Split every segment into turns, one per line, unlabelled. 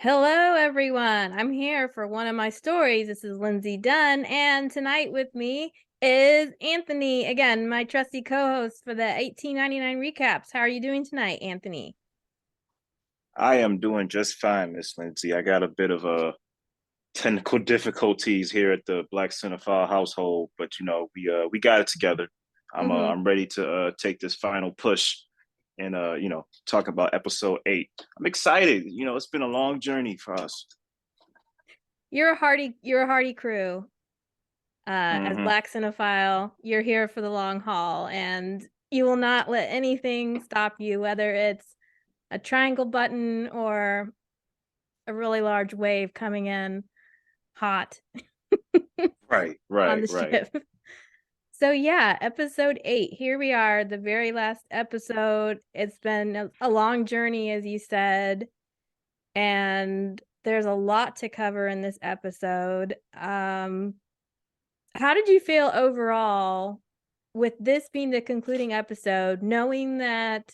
Hello, everyone. I'm here for one of my stories. This is Lindsay Dunn, and tonight with me is Anthony, again, my trusty co-host for the 1899 recaps. How are you doing tonight, Anthony?
I am doing just fine, Miss Lindsay. I got a bit of technical difficulties here at the Blakcinephile household, but we got it together.
Mm-hmm.
I'm ready to take this final push and talk about episode 8. I'm excited. It's been a long journey for us.
You're a hardy crew. As
Hmm.
Blakcinephile, you're here for the long haul, and you will not let anything stop you, whether it's a triangle button or a really large wave coming in hot
Right,
on
right,
the
right.
ship. So yeah, episode 8. Here we are, the very last episode. It's been a long journey, as you said, and there's a lot to cover in this episode. How did you feel overall with this being the concluding episode, knowing that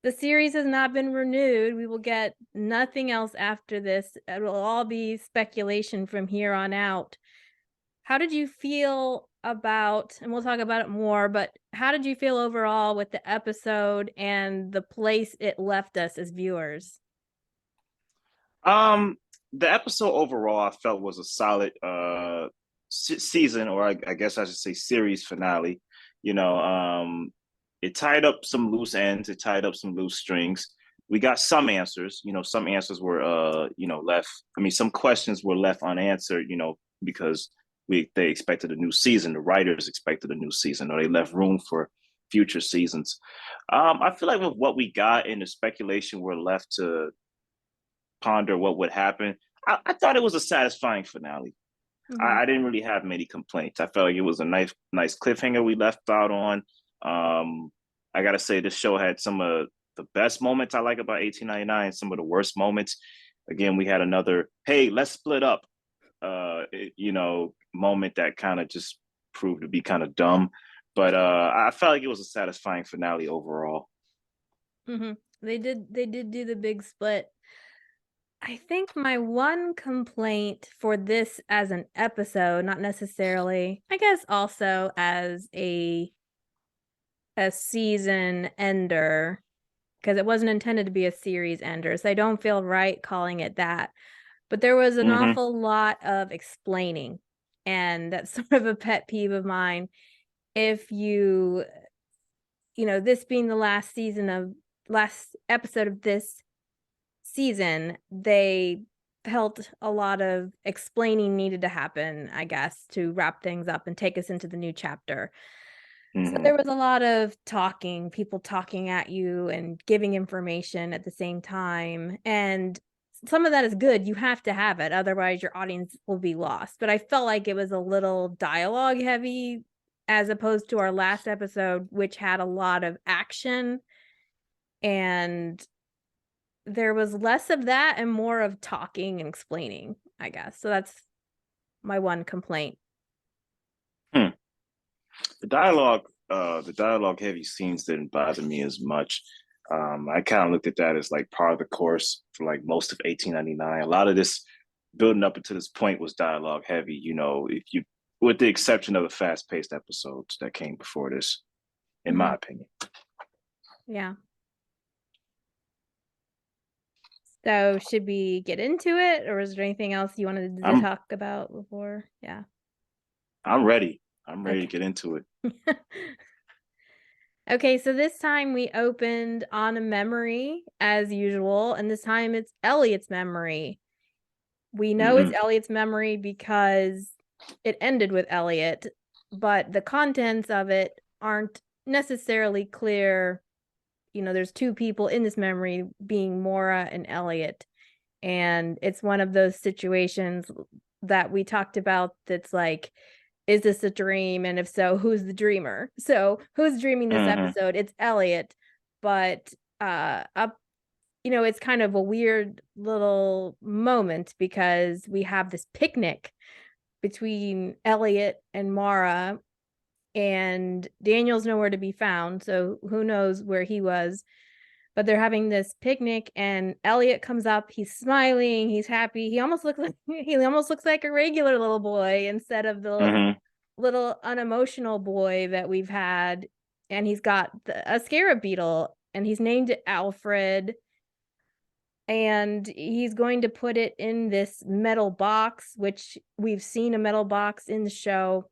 the series has not been renewed? We will get nothing else after this. It will all be speculation from here on out. How did you feel about, and we'll talk about it more, but how did you feel overall with the episode and the place it left us as viewers?
Um, the episode overall I felt was a solid season, or I guess I should say series finale. You know, um, it tied up some loose ends, it tied up some loose strings. We got some answers. Some answers were left. I mean, some questions were left unanswered. Because they expected a new season. The writers expected a new season, or they left room for future seasons. I feel like with what we got and the speculation we're left to ponder what would happen. I thought it was a satisfying finale.
Mm-hmm.
I didn't really have many complaints. I felt like it was a nice cliffhanger we left out on. I gotta say, this show had some of the best moments I like about 1899, some of the worst moments. Again, we had another, hey, let's split up, moment that kind of just proved to be kind of dumb. But I felt like it was a satisfying finale overall.
Mm-hmm. They did do the big split. I think my one complaint for this as an episode, not necessarily, I guess also as a season ender, because it wasn't intended to be a series ender, so I don't feel right calling it that. But there was an
Mm-hmm.
awful lot of explaining, and that's sort of a pet peeve of mine. If this being the last episode of this season, they felt a lot of explaining needed to happen, I guess, to wrap things up and take us into the new chapter. So
Mm-hmm.
there was a lot of talking, people talking at you and giving information at the same time. And some of that is good. You have to have it. Otherwise, your audience will be lost. But I felt like it was a little dialogue heavy as opposed to our last episode, which had a lot of action. And there was less of that and more of talking and explaining, I guess. So that's my one complaint.
Hmm. The dialogue heavy scenes didn't bother me as much. I kind of looked at that as like part of the course for like most of 1899. A lot of this building up until this point was dialogue heavy. If you, with the exception of the fast paced episodes that came before this, in
Mm-hmm.
my opinion.
Yeah. So should we get into it, or is there anything else you wanted to
I'm
talk about before? Yeah.
I'm ready. I'm ready to
Okay.
get into it.
Okay, so this time we opened on a memory as usual, and this time it's Elliot's memory. We know it's
Hmm.
Elliot's memory because it ended with Elliot, but the contents of it aren't necessarily clear. There's two people in this memory, being Mora and Elliot. And it's one of those situations that we talked about that's like, is this a dream? And if so, who's the dreamer? So who's dreaming this
Hmm.
episode? It's Elliot, but up it's kind of a weird little moment because we have this picnic between Elliot and Mara, and Daniel's nowhere to be found, so who knows where he was. but they're having this picnic, and Elliot comes up. He's smiling. He's happy. He almost looks like a regular little boy instead of the
Mm-hmm.
little unemotional boy that we've had. And he's got a scarab beetle, and he's named it Alfred. And he's going to put it in this metal box, which we've seen a metal box in the show.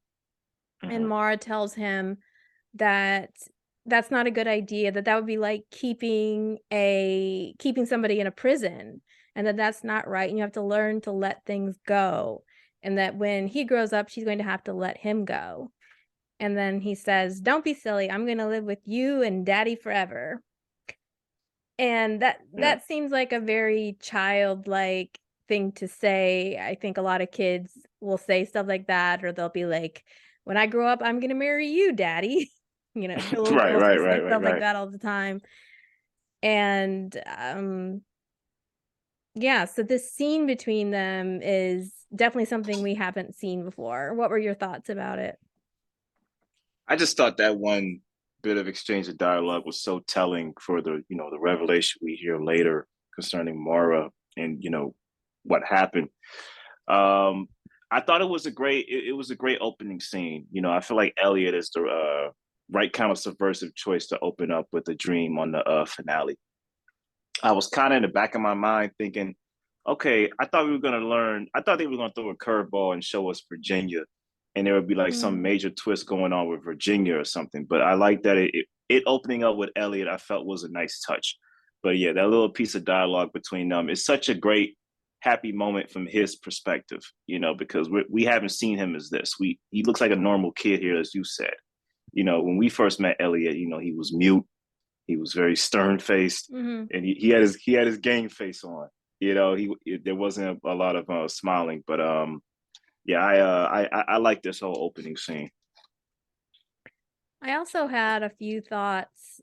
Mm-hmm.
And Mara tells him that that's not a good idea, that would be like keeping somebody in a prison, and that's not right, and you have to learn to let things go, and that when he grows up, she's going to have to let him go. And then he says, "Don't be silly. I'm going to live with you and daddy forever." And that
Yeah.
that seems like a very childlike thing to say. I think a lot of kids will say stuff like that, or they'll be like, "When I grow up, I'm gonna marry you, daddy." Little
Right,
girls
right,
will say
right, right,
stuff like
right.
that all the time. And yeah, so this scene between them is definitely something we haven't seen before. What were your thoughts about it?
I just thought that one bit of exchange of dialogue was so telling for the, the revelation we hear later concerning Mara and, what happened. Um, I thought it was a great opening scene. I feel like Elliot is the right kind of subversive choice to open up with a dream on the finale. I was kind of in the back of my mind thinking, okay, I thought they were going to throw a curveball and show us Virginia, and there would be like some
Mm.
major twist going on with Virginia or something. But I like that it opening up with Elliot, I felt was a nice touch. But yeah, that little piece of dialogue between them is such a great happy moment from his perspective, because we haven't seen him as this. He looks like a normal kid here, as you said. When we first met Elliot, he was mute, he was very stern faced,
Hmm.
and he had his game face on. There wasn't a lot of smiling, but yeah, I like this whole opening scene.
I also had a few thoughts,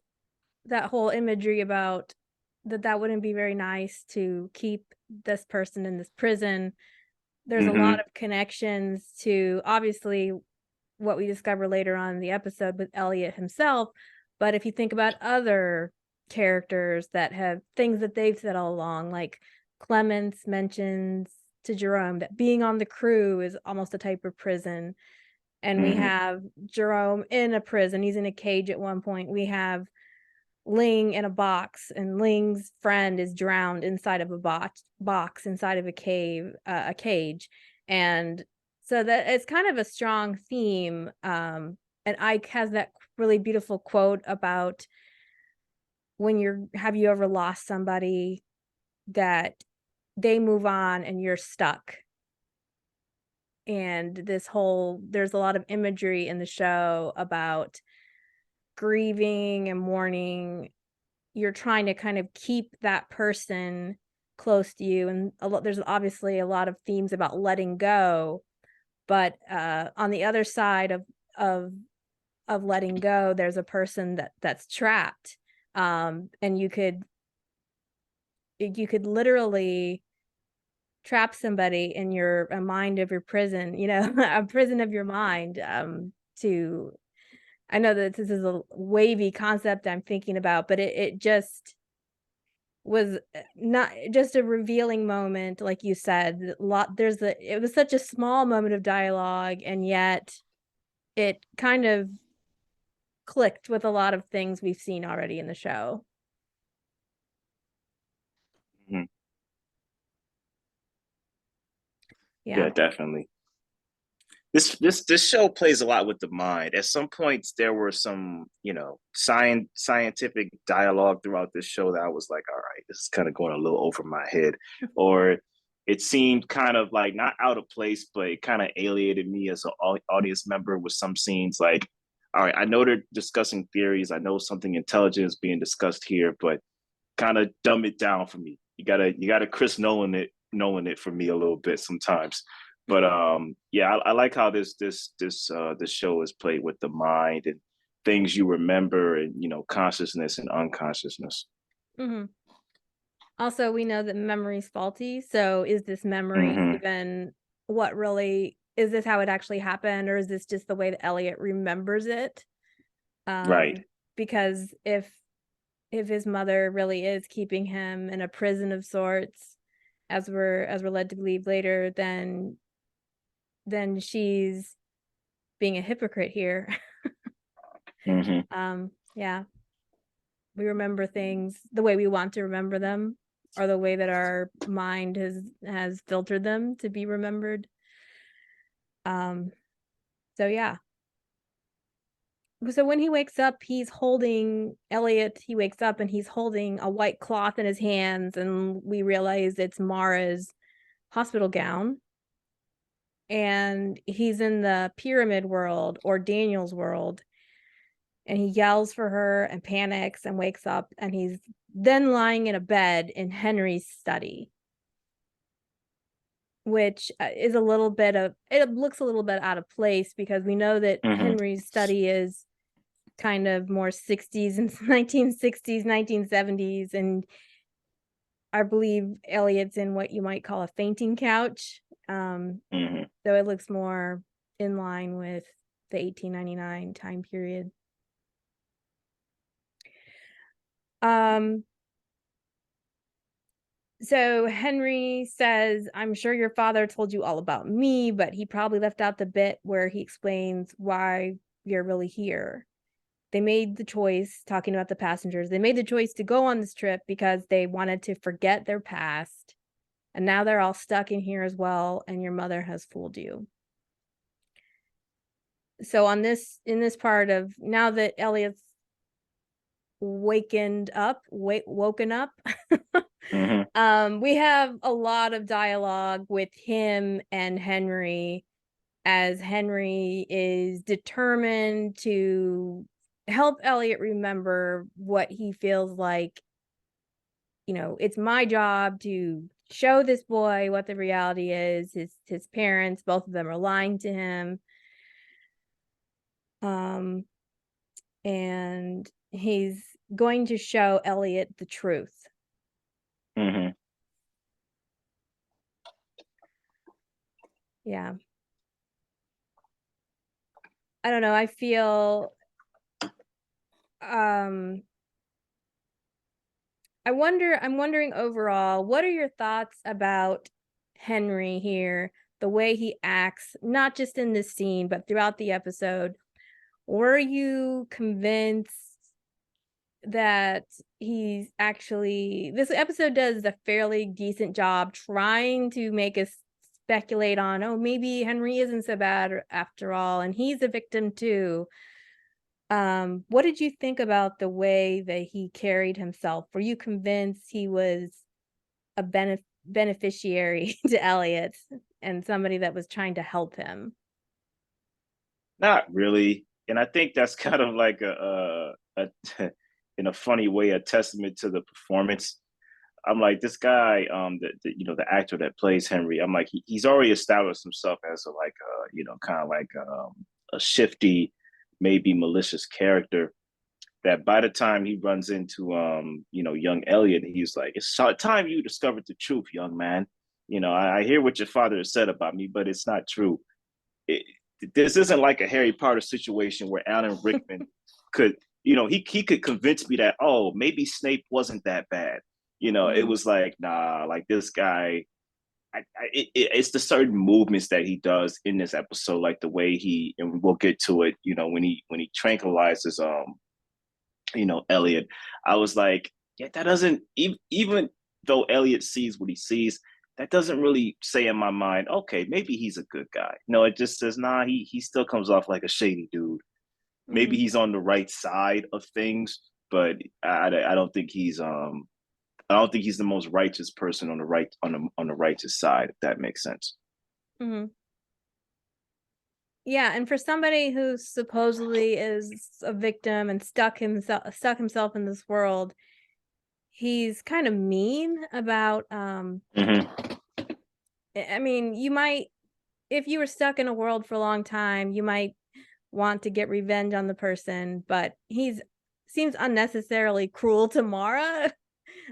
that whole imagery about that wouldn't be very nice to keep this person in this prison. There's a lot
Mm-hmm.
of connections to, obviously, what we discover later on in the episode with Elliot himself. But if you think about other characters that have things that they've said all along, like Clemens mentions to Jerome that being on the crew is almost a type of prison. And we
Mm-hmm.
have Jerome in a prison. He's in a cage at one point. We have Ling in a box, and Ling's friend is drowned inside of a box inside of a cage. And so that it's kind of a strong theme. And Ike has that really beautiful quote about, have you ever lost somebody that they move on and you're stuck? And there's a lot of imagery in the show about grieving and mourning. You're trying to kind of keep that person close to you, and there's obviously a lot of themes about letting go, but on the other side of letting go, there's a person that's trapped. And you could literally trap somebody in a mind of your prison, a prison of your mind. To I know that this is a wavy concept I'm thinking about, but it just was not just a revealing moment, like you said. It was such a small moment of dialogue, and yet it kind of clicked with a lot of things we've seen already in the show.
Mm-hmm.
Yeah.
Yeah, definitely. This show plays a lot with the mind. At some points, there were some, scientific dialogue throughout this show that I was like, all right, this is kind of going a little over my head, or it seemed kind of like not out of place, but it kind of alienated me as an audience member with some scenes. Like, all right, I know they're discussing theories, I know something intelligent is being discussed here, but kind of dumb it down for me. You gotta Chris Nolan it for me a little bit sometimes. But yeah, I like how this show is played with the mind and things you remember, and consciousness and unconsciousness.
Hmm. Also, we know that memory is faulty. So is this memory
Mm-hmm.
even is this how it actually happened, or is this just the way that Elliot remembers it?
Right.
Because if if his mother really is keeping him in a prison of sorts, as we're led to believe later, then she's being a hypocrite here. Yeah. We remember things the way we want to remember them, or the way that our mind has filtered them to be remembered. So yeah. So when he wakes up, he's holding Elliot. He wakes up and he's holding a white cloth in his hands, and we realize it's Mara's hospital gown. And he's in the pyramid world, or Daniel's world, and he yells for her and panics and wakes up, and he's then lying in a bed in Henry's study, which is a little bit of, it looks a little bit out of place, because we know that Henry's study is kind of more 60s and 1960s, 1970s, and I believe Elliot's in what you might call a fainting couch. So it looks more in line with the 1899 time period. So Henry says, I'm sure your father told you all about me, but he probably left out the bit where he explains why you're really here. They made the choice, talking about the passengers, they made the choice to go on this trip because they wanted to forget their past. And now they're all stuck in here as well, and your mother has fooled you. So in this part of, now that Elliot's woken up, we have a lot of dialogue with him and Henry, as Henry is determined to help Elliot remember what he feels like. It's my job to show this boy what the reality is. His parents, both of them, are lying to him. And he's going to show Elliot the truth. Yeah. I don't know. I feel I'm wondering overall, what are your thoughts about Henry here, the way he acts, not just in this scene, but throughout the episode? Were you convinced that he's actually, this episode does a fairly decent job trying to make us speculate on, oh, maybe Henry isn't so bad after all, and he's a victim too. What did you think about the way that he carried himself? Were you convinced he was a beneficiary to Elliot and somebody that was trying to help him?
Not really, and I think that's kind of like a in a funny way, a testament to the performance. I'm like, this guy, the actor that plays Henry, I'm like, he's already established himself as a like kind of like a shifty, maybe malicious character. That by the time he runs into young Elliot, he's like, it's time you discovered the truth, young man. I hear what your father has said about me, but it's not true. This isn't like a Harry Potter situation where Alan Rickman could, he could convince me that, oh, maybe Snape wasn't that bad. It was like, nah, like this guy, it's the certain movements that he does in this episode, like the way he, and we'll get to it, when he tranquilizes Elliot. I was like, yeah, that doesn't, even though Elliot sees what he sees, that doesn't really say in my mind, okay, maybe he's a good guy. No, it just says, nah, he still comes off like a shady dude. Maybe he's on the right side of things, but I don't think he's the most righteous person on the righteous side, if that makes sense.
Yeah, and for somebody who supposedly is a victim and stuck himself in this world, he's kind of mean about I mean, you might, if you were stuck in a world for a long time, you might want to get revenge on the person, but he's seems unnecessarily cruel to Mara,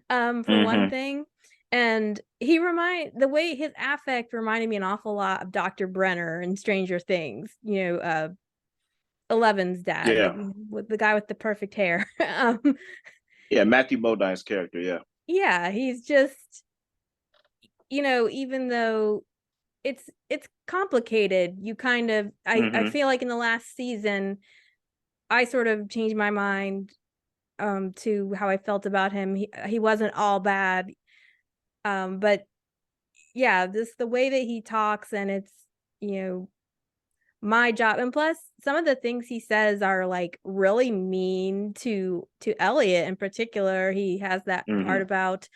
for one thing. And the way his affect reminded me an awful lot of Dr. Brenner in Stranger Things, Eleven's dad,
Yeah.
with the guy with the perfect hair.
Yeah, Matthew Modine's character.
Yeah, he's just, even though it's complicated, you kind of, I feel like in the last season, I sort of changed my mind to how I felt about him. He wasn't all bad. But yeah, the way that he talks, and it's, you know, my job. And plus some of the things he says are like really mean to Elliot in particular. He has that part about,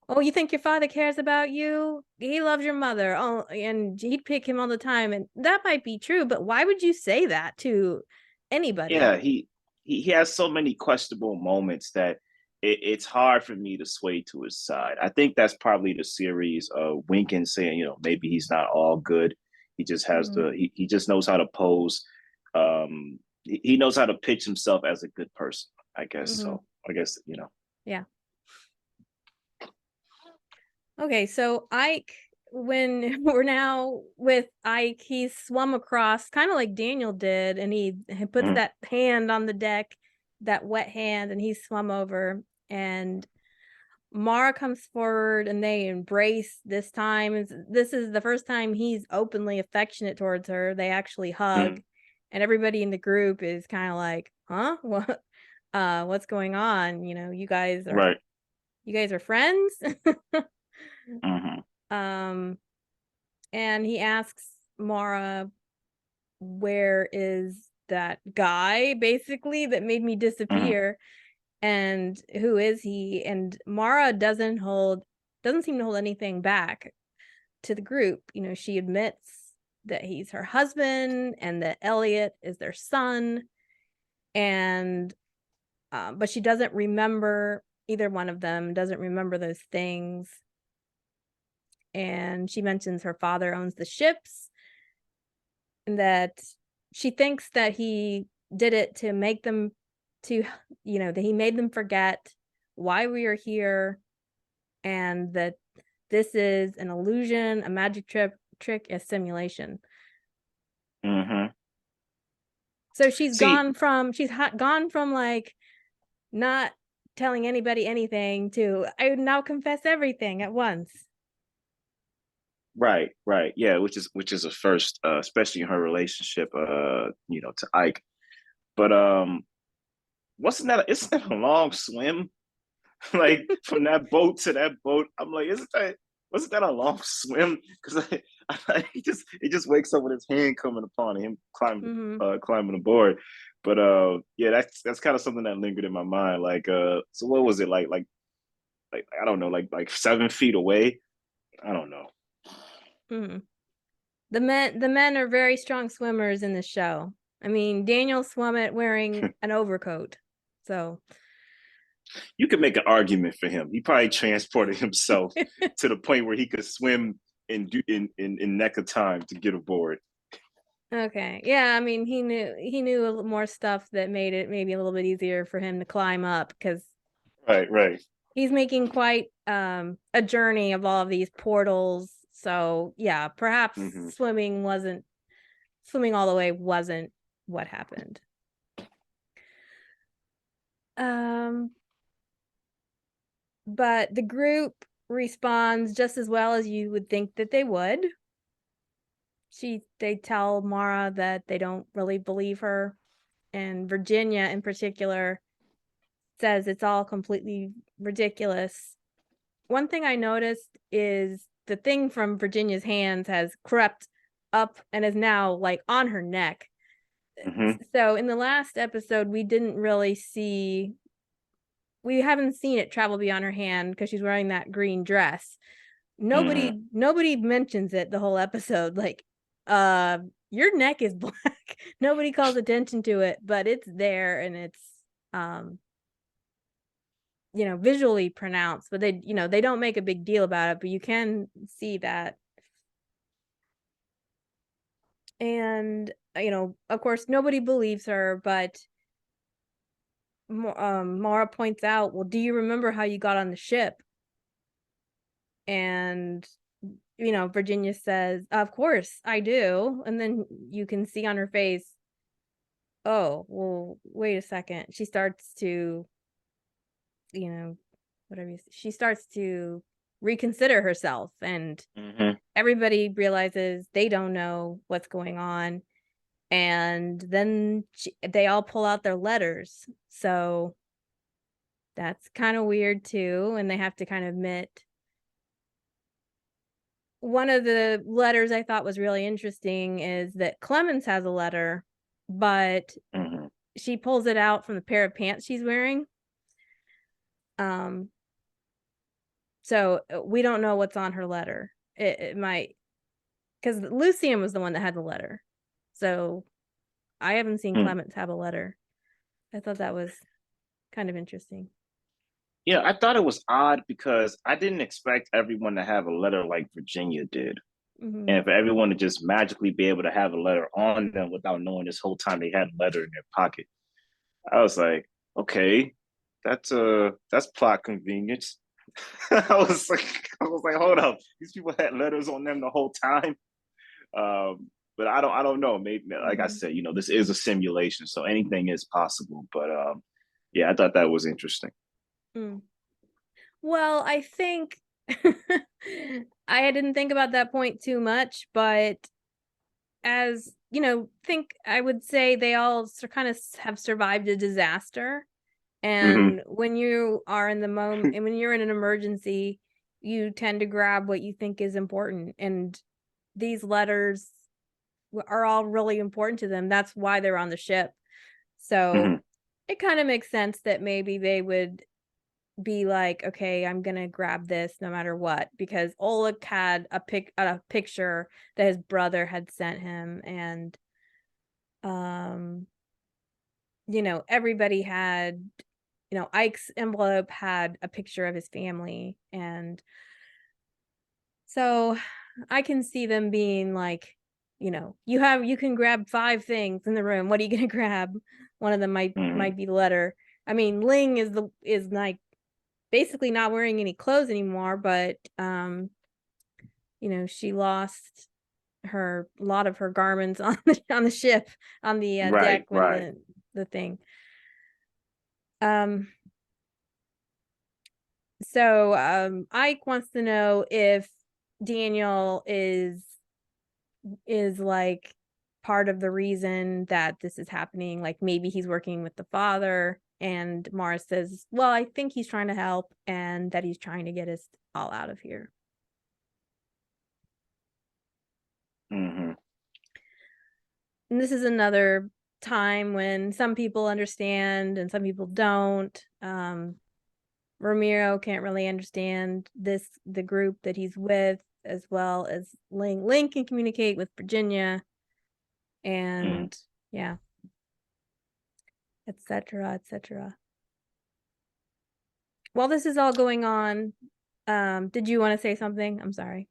oh, you think your father cares about you? He loves your mother. Oh, and he'd pick him all the time. And that might be true, but why would you say that to anybody?
Yeah, he has so many questionable moments that it's hard for me to sway to his side. I think that's probably the series winking, saying, maybe he's not all good. He just has he just knows how to pose. He knows how to pitch himself as a good person, I guess. So I guess,
Yeah. Okay, so Ike, when we're now with Ike, he's swum across kind of like Daniel did, and he puts that hand on the deck, that wet hand, and he swum over. And Mara comes forward and they embrace this time. This is the first time he's openly affectionate towards her. They actually hug, and everybody in the group is kind of like, huh? What's going on? You guys are friends? And he asks Mara, where is that guy, basically, that made me disappear? And who is he? And Mara doesn't seem to hold anything back to the group. She admits that he's her husband and that Elliot is their son. And but she doesn't remember, either one of them doesn't remember those things. And she mentions her father owns the ships, and that she thinks that he did it to make them, that he made them forget why we are here, and that this is an illusion, a magic trick, a simulation. So she's gone from like not telling anybody anything to, I would now confess everything at once.
Right. Yeah, which is a first, especially in her relationship, to Ike. But isn't that a long swim? Like from that boat to that boat. I'm like, wasn't that a long swim? Because he just wakes up with his hand coming upon him climbing aboard. But yeah, that's kind of something that lingered in my mind. Like so what was it like I don't know, like 7 feet away? I don't know.
The men are very strong swimmers in the show. I mean, Daniel swam it wearing an overcoat. So
you could make an argument for him. He probably transported himself to the point where he could swim in neck of time to get aboard.
Okay. Yeah, I mean, he knew a little more stuff that made it maybe a little bit easier for him to climb up, because
right.
He's making quite a journey of all of these portals. So yeah, perhaps swimming all the way wasn't what happened. But the group responds just as well as you would think that they would. They tell Mara that they don't really believe her, and Virginia in particular says it's all completely ridiculous. One thing I noticed is the thing from Virginia's hands has crept up and is now like on her neck. So in the last episode, we haven't seen it travel beyond her hand because she's wearing that green dress. Nobody mentions it the whole episode. Like, your neck is black. Nobody calls attention to it, but it's there, and it's visually pronounced, but they don't make a big deal about it, but you can see that. And of course nobody believes her, but Mara points out, well, do you remember how you got on the ship? And Virginia says, of course I do. And then you can see on her face, oh, well, wait a second. She starts to whatever she starts to reconsider herself, and
Hmm.
everybody realizes they don't know what's going on. And then they all pull out their letters. So that's kind of weird too. And they have to kind of admit, one of the letters I thought was really interesting is that Clemens has a letter, but
Hmm.
she pulls it out from the pair of pants she's wearing. Um, so we don't know what's on her letter. It might, because Lucian was the one that had the letter. So I haven't seen Clemens have a letter. I thought that was kind of interesting.
Yeah, I thought it was odd because I didn't expect everyone to have a letter like Virginia did.
Mm-hmm.
And for everyone to just magically be able to have a letter on them without knowing this whole time they had a letter in their pocket. I was like, okay, that's plot convenience. I was like, hold up, these people had letters on them the whole time. But I don't know. Maybe like I
Mm-hmm.
said, this is a simulation, so anything is possible. But yeah, I thought that was interesting.
Mm. Well, I think I didn't think about that point too much, but as think I would say they all kind of have survived a disaster.
Hmm.
And when you are in the moment and when you're in an emergency, you tend to grab what you think is important. And these letters are all really important to them. That's why they're on the ship. So
Hmm.
it kind of makes sense that maybe they would be like, okay, I'm gonna grab this no matter what, because Oleg had a picture that his brother had sent him, and um, everybody had, Ike's envelope had a picture of his family, and so I can see them being like, you can grab 5 things in the room. What are you gonna grab? One of them might
Hmm.
be the letter. I mean, Ling is like basically not wearing any clothes anymore, but she lost a lot of her garments on the ship, on the
Right,
deck when
right.
the thing. Um Ike wants to know if Daniel is like part of the reason that this is happening, like maybe he's working with the father, and Mars says, well, I think he's trying to help and that he's trying to get us all out of here.
Hmm.
And this is another time when some people understand and some people don't. Ramiro can't really understand the group that he's with, as well as Link. Link can communicate with Virginia,
Hmm.
and yeah, etc., etc. While this is all going on, did you want to say something? I'm sorry.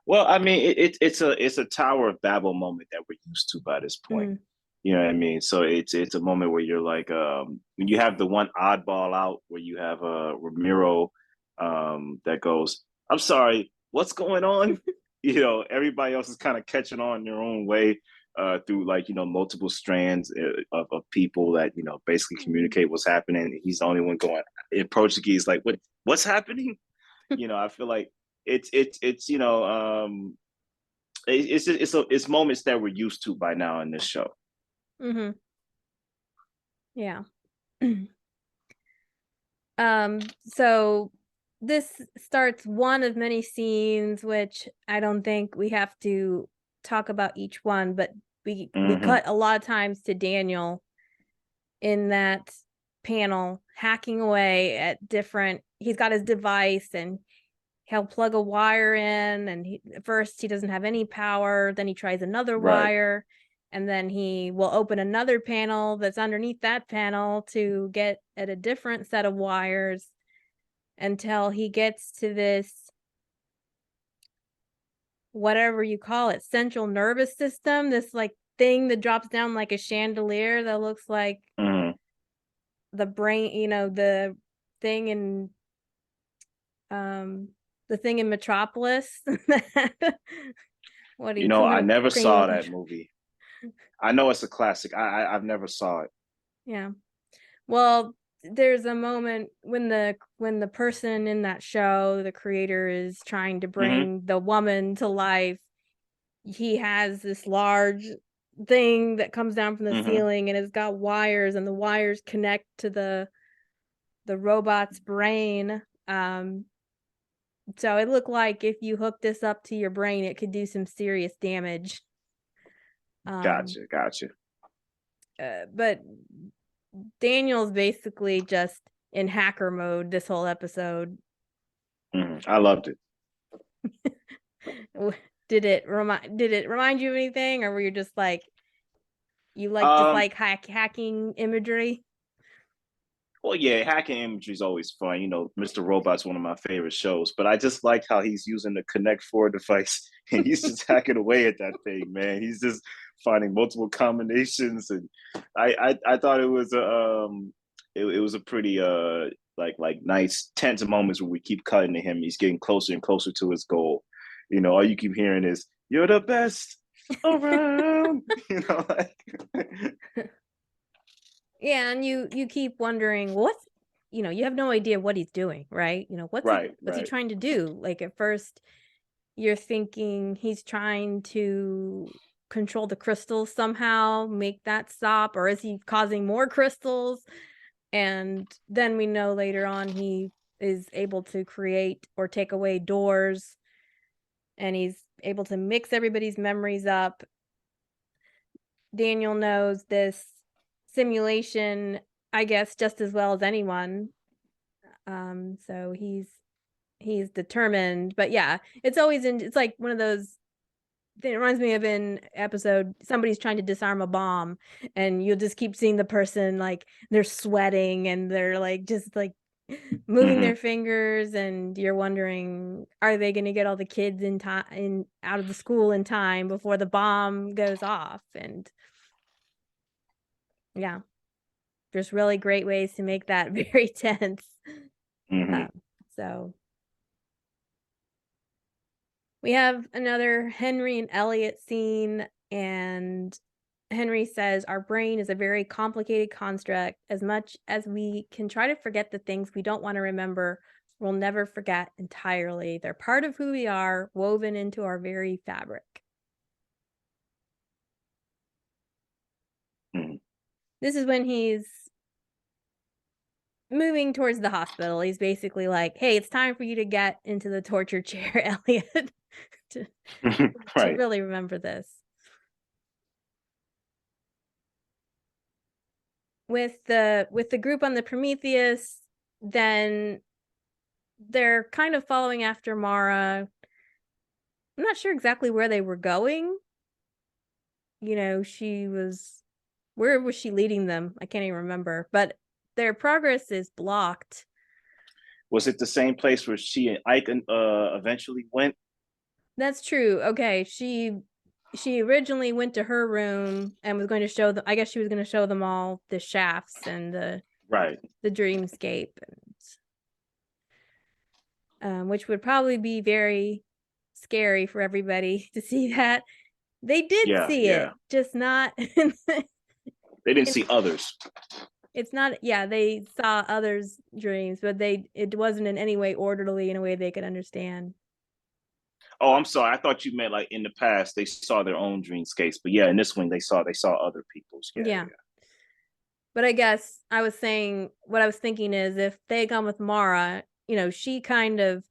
Well, I mean, it's a Tower of Babel moment that we're used to by this point.
Mm.
You know what I mean? So it's a moment where you're like, when you have the one oddball out, where you have Ramiro, that goes, "I'm sorry, what's going on?" Everybody else is kind of catching on in their own way, through like multiple strands of people that basically
Mm.
communicate what's happening. He's the only one going in Portuguese, like, what's happening? I feel like it's it's moments that we're used to by now in this show.
Mm-hmm. Yeah. So this starts one of many scenes, which I don't think we have to talk about each one, but we
Hmm.
cut a lot of times to Daniel in that panel hacking away at different, he's got his device and he'll plug a wire in, and at first he doesn't have any power, then he tries another
Right.
wire, and then he will open another panel that's underneath that panel to get at a different set of wires, until he gets to this, whatever you call it, central nervous system, this like thing that drops down like a chandelier that looks like
Hmm.
the brain, thing in um the thing in Metropolis. What do you
I never
cranial
saw that
control?
movie. I know it's a classic. I've never saw it.
Yeah. Well, there's a moment when the person in that show, the creator, is trying to bring the woman to life. He has this large thing that comes down from the ceiling, and it's got wires, and the wires connect to the robot's brain. So it looked like if you hook this up to your brain, it could do some serious damage.
Gotcha.
But Daniel's basically just in hacker mode this whole episode.
I loved it.
Did it remind you of anything, or were you just like, you hacking imagery?
Well, yeah, hacking imagery is always fun. You know, Mr. Robot's one of my favorite shows, but I just like how he's using the Connect Four device and he's just hacking away at that thing, man. He's just finding multiple combinations, and I thought it was it was a pretty like nice tense moments where we keep cutting to him. He's getting closer and closer to his goal. You know, all you keep hearing is "You're the best around." You know, like.
Yeah, and you keep wondering what's, you have no idea what he's doing, right? What's he trying to do? Like, at first you're thinking he's trying to control the crystals somehow, make that stop, or is he causing more crystals? And then we know later on he is able to create or take away doors, and he's able to mix everybody's memories up. Daniel knows this simulation, I guess, just as well as anyone. So he's determined. But yeah, it's like one of those. It reminds me of an episode, somebody's trying to disarm a bomb, and you'll just keep seeing the person, like, they're sweating and they're like just like moving their fingers, and you're wondering, are they going to get all the kids in time, out of the school in time before the bomb goes off? And yeah, there's really great ways to make that very tense. So we have another Henry and Elliot scene, and Henry says, our brain is a very complicated construct. As much as we can try to forget the things we don't want to remember, we'll never forget entirely. They're part of who we are, woven into our very fabric. This is when he's moving towards the hospital. He's basically like, hey, it's time for you to get into the torture chair, Elliot, to really remember this. With the group on the Prometheus, then they're kind of following after Mara. I'm not sure exactly where they were going. Where was she leading them? I can't even remember, but their progress is blocked.
Was it the same place where she and Ike eventually went?
That's true. Okay, she originally went to her room and was going to show them. I guess she was going to show them all the shafts and the dreamscape, and which would probably be very scary for everybody to see that. They did see it, just not.
They didn't see others.
It's not. Yeah, they saw others' dreams, but it wasn't in any way orderly in a way they could understand.
Oh, I'm sorry. I thought you meant like in the past they saw their own dreamscapes, but yeah, in this one they saw other people's. Yeah.
But I guess I was saying, what I was thinking is, if they had gone with Mara, she kind of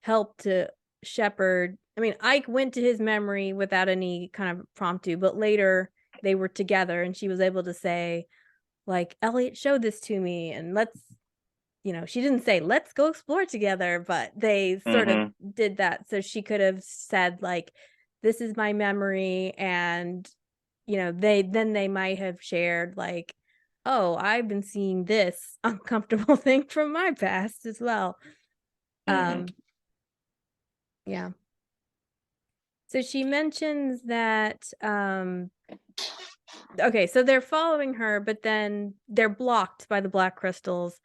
helped to shepherd. I mean, Ike went to his memory without any kind of promptu, but later they were together and she was able to say, like, Elliot showed this to me, and she didn't say, let's go explore together, but they sort of did that. So she could have said, like, this is my memory. And, they might have shared, like, oh, I've been seeing this uncomfortable thing from my past as well. Yeah. So she mentions that, okay, so they're following her, but then they're blocked by the black crystals.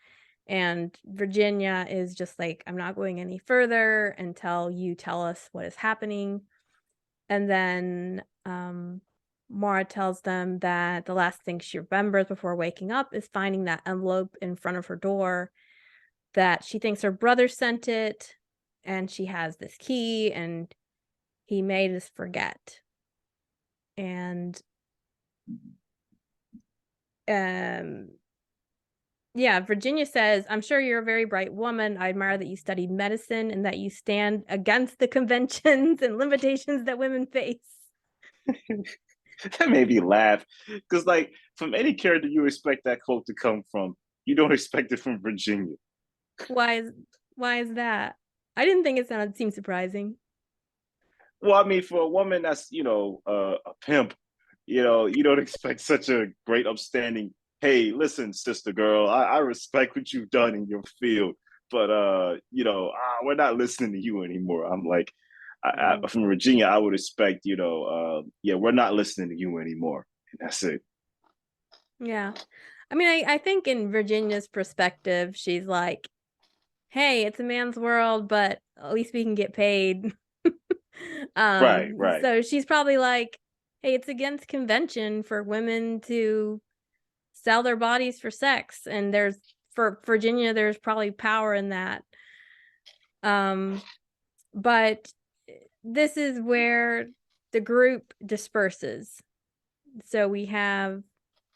And Virginia is just like, I'm not going any further until you tell us what is happening. And then Mara tells them that the last thing she remembers before waking up is finding that envelope in front of her door, that she thinks her brother sent it, and she has this key, and he made us forget. And yeah, Virginia says, I'm sure you're a very bright woman. I admire that you studied medicine and that you stand against the conventions and limitations that women face.
That made me laugh because, like, from any character you expect that quote to come from, you don't expect it from Virginia.
Why is why is that? I didn't think it seemed surprising.
Well, I mean, for a woman that's a pimp, you don't expect such a great, upstanding. Hey, listen, sister girl, I respect what you've done in your field, but we're not listening to you anymore. I'm like, from Virginia, I would expect, yeah, we're not listening to you anymore. And that's it.
Yeah. I mean, I think in Virginia's perspective, she's like, hey, it's a man's world, but at least we can get paid.
Right, right.
So she's probably like, hey, it's against convention for women to sell their bodies for sex. And for Virginia, there's probably power in that. But this is where the group disperses. So we have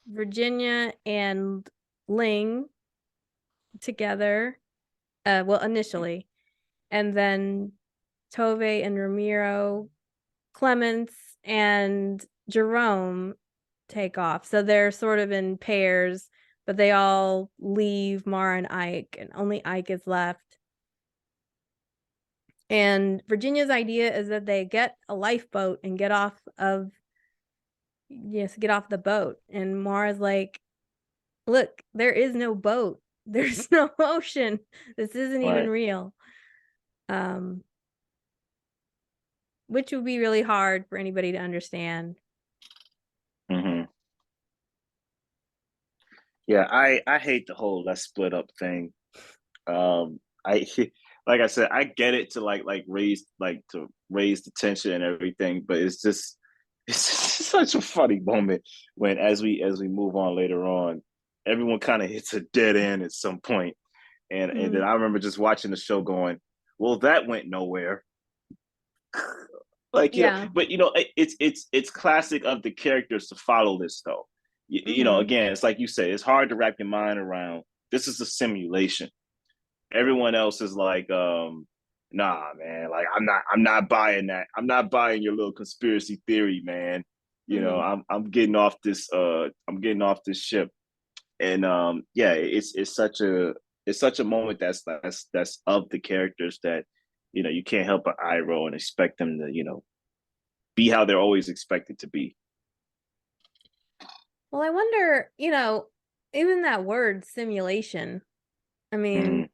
Virginia and Ling together. Well, initially, and then Tove and Ramiro, Clements and Jerome take off. So they're sort of in pairs, but they all leave Mara and Ike, and only Ike is left. And Virginia's idea is that they get a lifeboat and get off the boat. And Mara's like, look, there is no boat. There's no ocean. This isn't even
Right.
real. Which would be really hard for anybody to understand.
Mm-hmm. Yeah, I hate the whole let's split up thing. I like I said, I get it to raise the tension and everything, but it's just such a funny moment when as we move on later on, everyone kind of hits a dead end at some point, and then I remember just watching the show going, well, that went nowhere. Like,
Yeah.
but it's classic of the characters to follow this though. Again, it's like you say, it's hard to wrap your mind around. This is a simulation. Everyone else is like, nah, man, like I'm not buying that. I'm not buying your little conspiracy theory, man. I'm getting off this ship. And yeah, it's such a moment that's of the characters that you can't help but eye roll and expect them to be how they're always expected to be.
Well, I wonder, even that word simulation. I mean,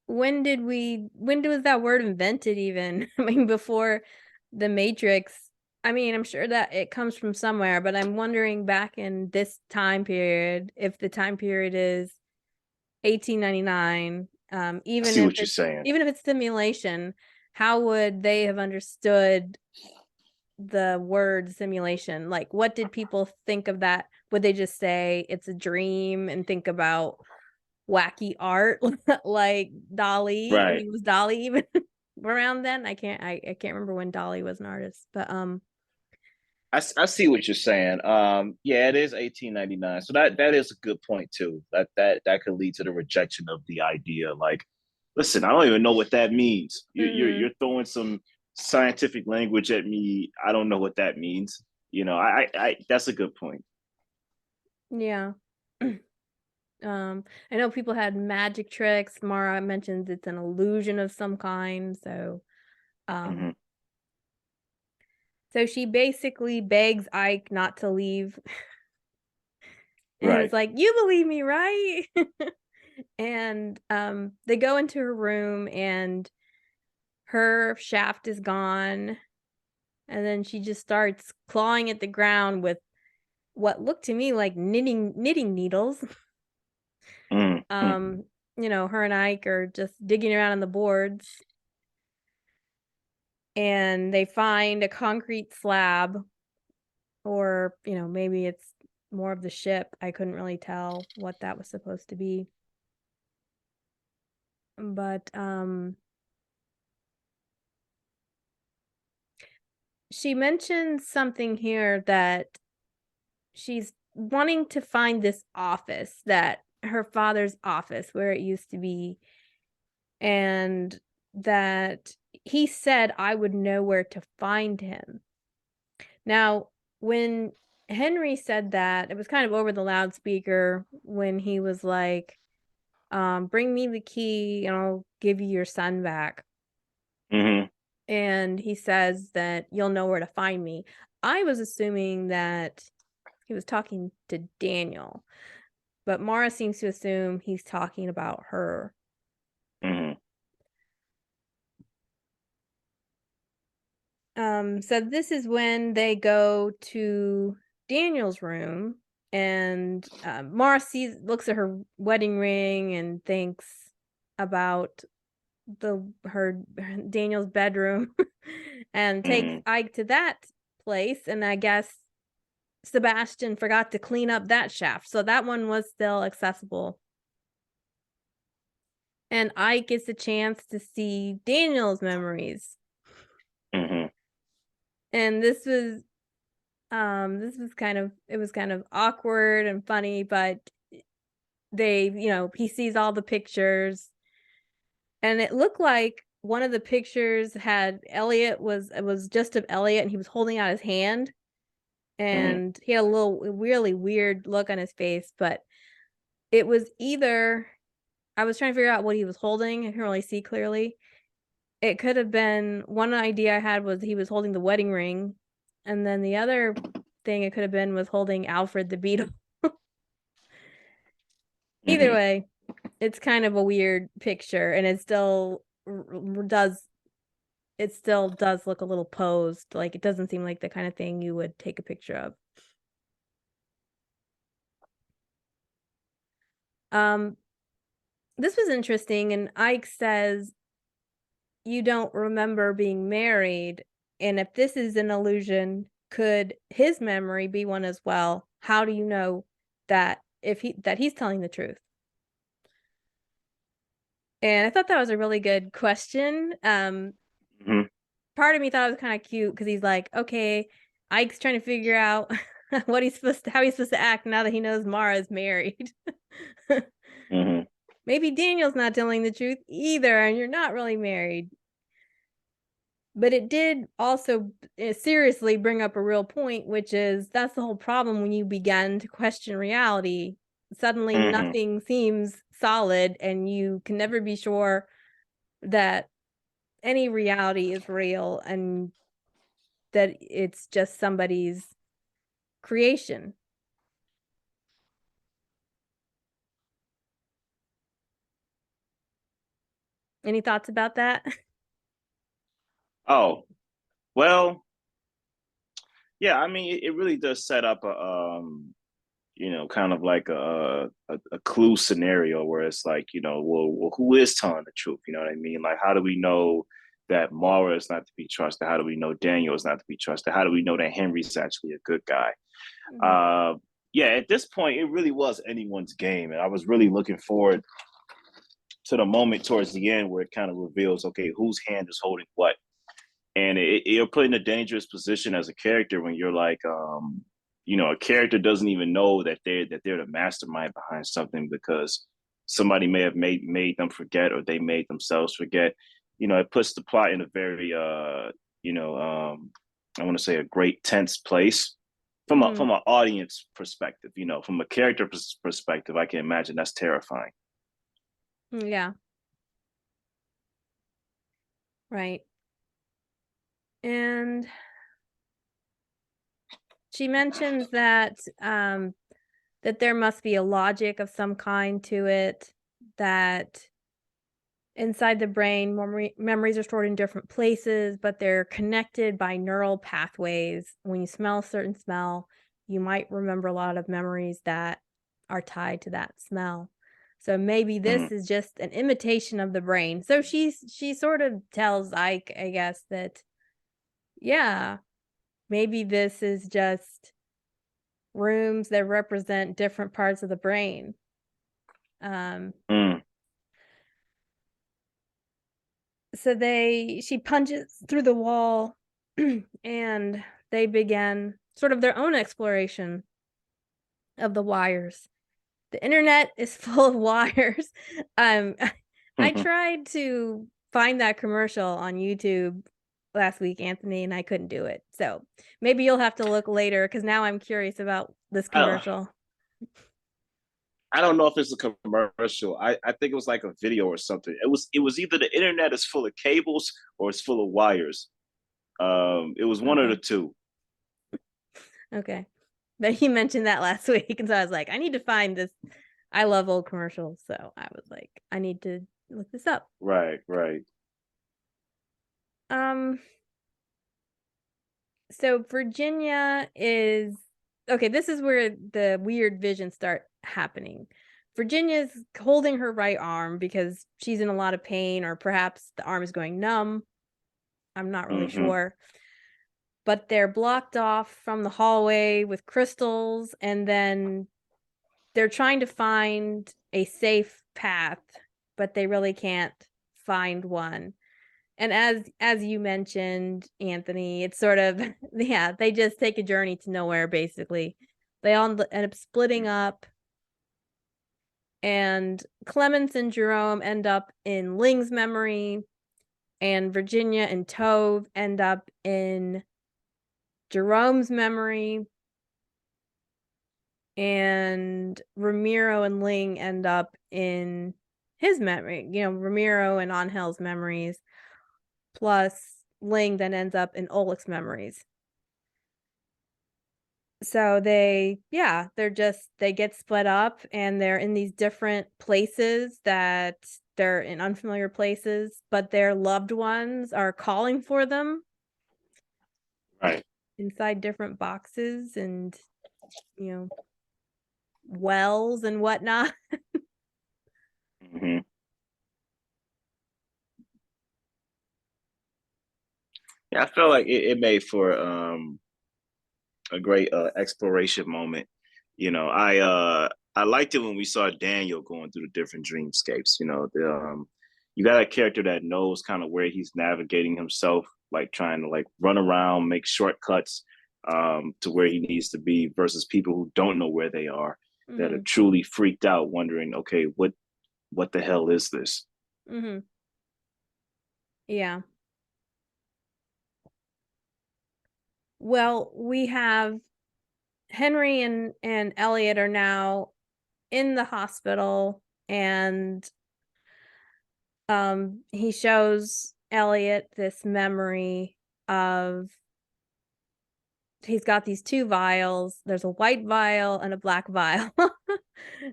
Mm,
when was that word invented even? I mean, before the Matrix. I mean, I'm sure that it comes from somewhere, but I'm wondering back in this time period, if the time period is 1899,
I see what you're saying.
even if it's simulation, how would they have understood the word simulation? Like, what did people think of that? Would they just say it's a dream and think about wacky art like Dolly? I
Right.
mean, was Dolly even around then? I can't remember when Dolly was an artist, but
I see what you're saying. Yeah, it is 1899. So that is a good point too. That could lead to the rejection of the idea. Like, listen, I don't even know what that means. You're throwing some scientific language at me. I don't know what that means. I that's a good point.
yeah. I know people had magic tricks. Mara mentions it's an illusion of some kind, so
Mm-hmm.
um so she basically begs Ike not to leave. And
Right.
it's like, you believe me, right? And they go into her room and her shaft is gone. And then she just starts clawing at the ground with what looked to me like knitting needles.
Mm-hmm.
Her and Ike are just digging around on the boards, and they find a concrete slab Or, maybe it's more of the ship. I couldn't really tell what that was supposed to be. But she mentioned something here that she's wanting to find this office, that her father's office where it used to be, and that he said I would know where to find him. Now, when Henry said that, it was kind of over the loudspeaker when he was like, bring me the key and I'll give you your son back.
Mm-hmm.
And he says that you'll know where to find me. I was assuming that he was talking to Daniel, but Mara seems to assume he's talking about her.
Mm-hmm.
So this is when they go to Daniel's room, and Mara looks at her wedding ring and thinks about her Daniel's bedroom, and takes
Mm-hmm.
Ike to that place. And I guess Sebastian forgot to clean up that shaft, so that one was still accessible. And Ike gets a chance to see Daniel's memories.
Mm-hmm.
And this was it was kind of awkward and funny, but he sees all the pictures, and it looked like one of the pictures had Elliot, it was just of Elliot, and he was holding out his hand,
Mm-hmm.
and he had a little really weird look on his face. But it was either, I was trying to figure out what he was holding. I couldn't really see clearly. It could have been, one idea I had was he was holding the wedding ring, and then the other thing it could have been was holding Alfred the Beetle. Either
Mm-hmm.
way, it's kind of a weird picture, and does it still does look a little posed. Like, it doesn't seem like the kind of thing you would take a picture of. Um, this was interesting, and Ike says you don't remember being married, and if this is an illusion, could his memory be one as well? How do you know that he's telling the truth? And I thought that was a really good question.
Mm-hmm.
Part of me thought it was kind of cute because he's like, okay, Ike's trying to figure out how he's supposed to act now that he knows Mara is married.
Mm-hmm.
Maybe Daniel's not telling the truth either, and you're not really married. But it did also seriously bring up a real point, which is that's the whole problem when you begin to question reality. Suddenly,
Mm-hmm.
nothing seems solid, and you can never be sure that any reality is real and that it's just somebody's creation. Any thoughts about that?
Oh, well, yeah, I mean, it really does set up kind of like a clue scenario where it's like, well, who is telling the truth? You know what I mean? Like, how do we know that Mara is not to be trusted? How do we know Daniel is not to be trusted? How do we know that Henry's actually a good guy?
Mhm.
Uh, yeah, at this point, it really was anyone's game, and I was really looking forward to the moment towards the end where it kind of reveals, okay, whose hand is holding what, and you're put in a dangerous position as a character when you're like, a character doesn't even know that they're the mastermind behind something because somebody may have made them forget, or they made themselves forget. It puts the plot in a very I want to say a great tense place
Mhm.
from an audience perspective. From a character perspective, I can imagine that's terrifying.
Yeah, right. And she mentions that there must be a logic of some kind to it, that inside the brain, memories are stored in different places, but they're connected by neural pathways. When you smell a certain smell, you might remember a lot of memories that are tied to that smell. So maybe
Mm-hmm.
this is just an imitation of the brain. So she sort of tells Ike, I guess, that yeah, maybe this is just rooms that represent different parts of the brain.
Mm.
So she punches through the wall and they begin sort of their own exploration of the wires. The internet is full of wires. Um, I tried to find that commercial on YouTube last week, Anthony, and I couldn't do it. So maybe you'll have to look later because now I'm curious about this commercial.
I don't know if it's a commercial. I think it was like a video or something. It was either the internet is full of cables or it's full of wires. It was one of the two.
Okay. But he mentioned that last week, and so I was like, I need to find this. I love old commercials, so I was like, I need to look this up.
Right.
So Virginia is okay, this is where the weird visions start happening. Virginia's holding her right arm because she's in a lot of pain, or perhaps the arm is going numb. I'm not really sure. But they're blocked off from the hallway with crystals, and then they're trying to find a safe path, but they really can't find one. And as you mentioned, Anthony, it's sort of yeah, they just take a journey to nowhere basically. They all end up splitting up, and Clemens and Jerome end up in Ling's memory, and Virginia and Tove end up in Jerome's memory, and Ramiro and Ling end up in his memory, Ramiro and Angel's memories, plus Ling then ends up in Oleg's memories. So they get split up, and they're in these different places that they're in unfamiliar places, but their loved ones are calling for them.
Right.
Inside different boxes and, wells and whatnot.
Yeah, I feel like it made for a great exploration moment. I liked it when we saw Daniel going through the different dreamscapes. You got a character that knows kind of where he's navigating himself, like trying to like run around, make shortcuts to where he needs to be, versus people who don't know where they are, that are truly freaked out, wondering, okay, what the hell is this?
Yeah. Well, we have Henry and Elliot are now in the hospital, and he shows Elliot this memory of, he's got these two vials. There's a white vial and a black vial.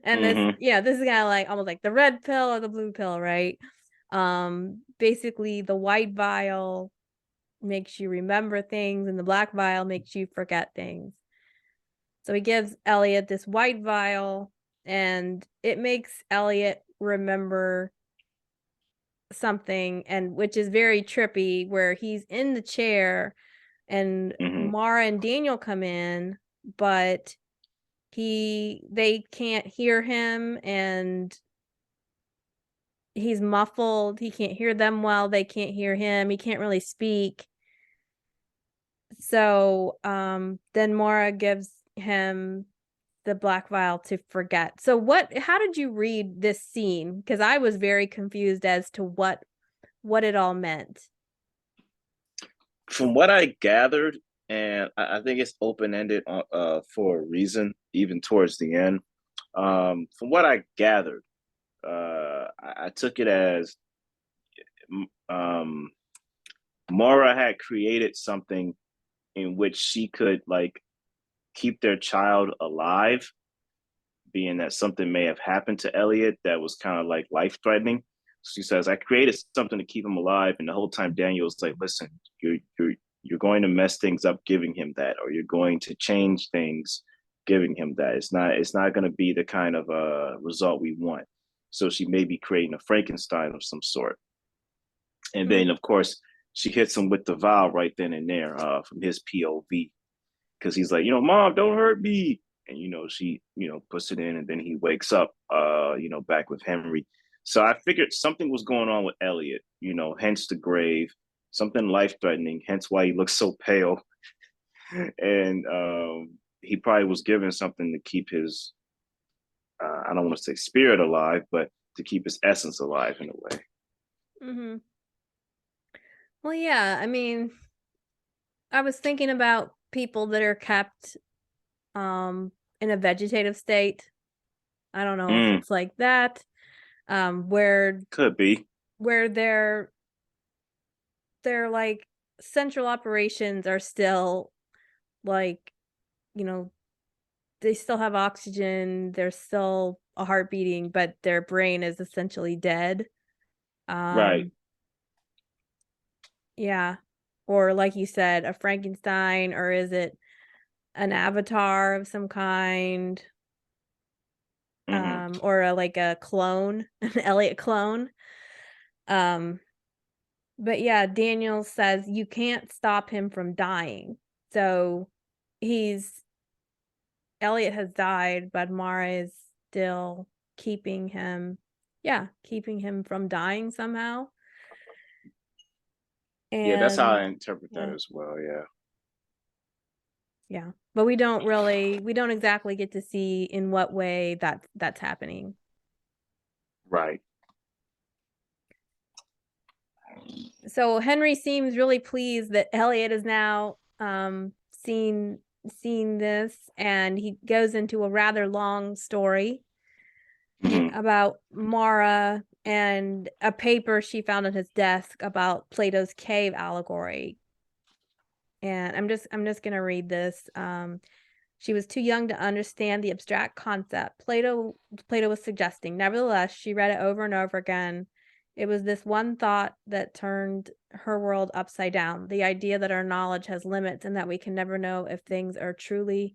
And this is kind of like almost like the red pill or the blue pill, right? Basically the white vial makes you remember things and the black vial makes you forget things. So he gives Elliot this white vial, and it makes Elliot remember something, and which is very trippy, where he's in the chair and Mara and Daniel come in, but they can't hear him, and he's muffled. He can't hear them well. They can't hear him. He can't really speak. So then Mara gives him the black vial to forget. So how did you read this scene? Because I was very confused as to what it all meant.
From what I gathered, and I think it's open-ended for a reason, even towards the end. From what I gathered, I took it as Mara had created something in which she could like keep their child alive, being that something may have happened to Elliot that was kind of like life-threatening. She says, I created something to keep him alive. And the whole time Daniel's like, listen, you're going to mess things up giving him that, or you're going to change things giving him that. It's not going to be the kind of result we want. So she may be creating a Frankenstein of some sort. And then, of course, she hits him with the vial right then and there from his POV. Because he's like, Mom, don't hurt me. and she puts it in, and then he wakes up back with Henry. So I figured something was going on with Elliot, hence the grave, something life threatening, hence why he looks so pale. And he probably was given something to keep his I don't want to say spirit alive, but to keep his essence alive in a way.
Mm-hmm. Well, yeah, I mean, I was thinking about people that are kept in a vegetative state. I don't know if it's like that, where
Could be.
their like central operations are still like, they still have oxygen, there's still a heart beating, but their brain is essentially dead.
Right.
Yeah. Or like you said, a Frankenstein, or is it an avatar of some kind? Or like a clone, an Elliot clone. But yeah, Daniel says you can't stop him from dying. So Elliot has died, but Mara is still keeping him from dying somehow.
Yeah, that's how I
And
interpret that as well. Yeah.
yeah, but we don't exactly get to see in what way that's happening.
Right.
So Henry seems really pleased that Elliot is now seen this, and he goes into a rather long story about Mara and a paper she found on his desk about Plato's cave allegory. And I'm just gonna read this. She was too young to understand the abstract concept Plato was suggesting. Nevertheless, she read it over and over again. It was this one thought that turned her world upside down. The idea that our knowledge has limits and that we can never know if things are truly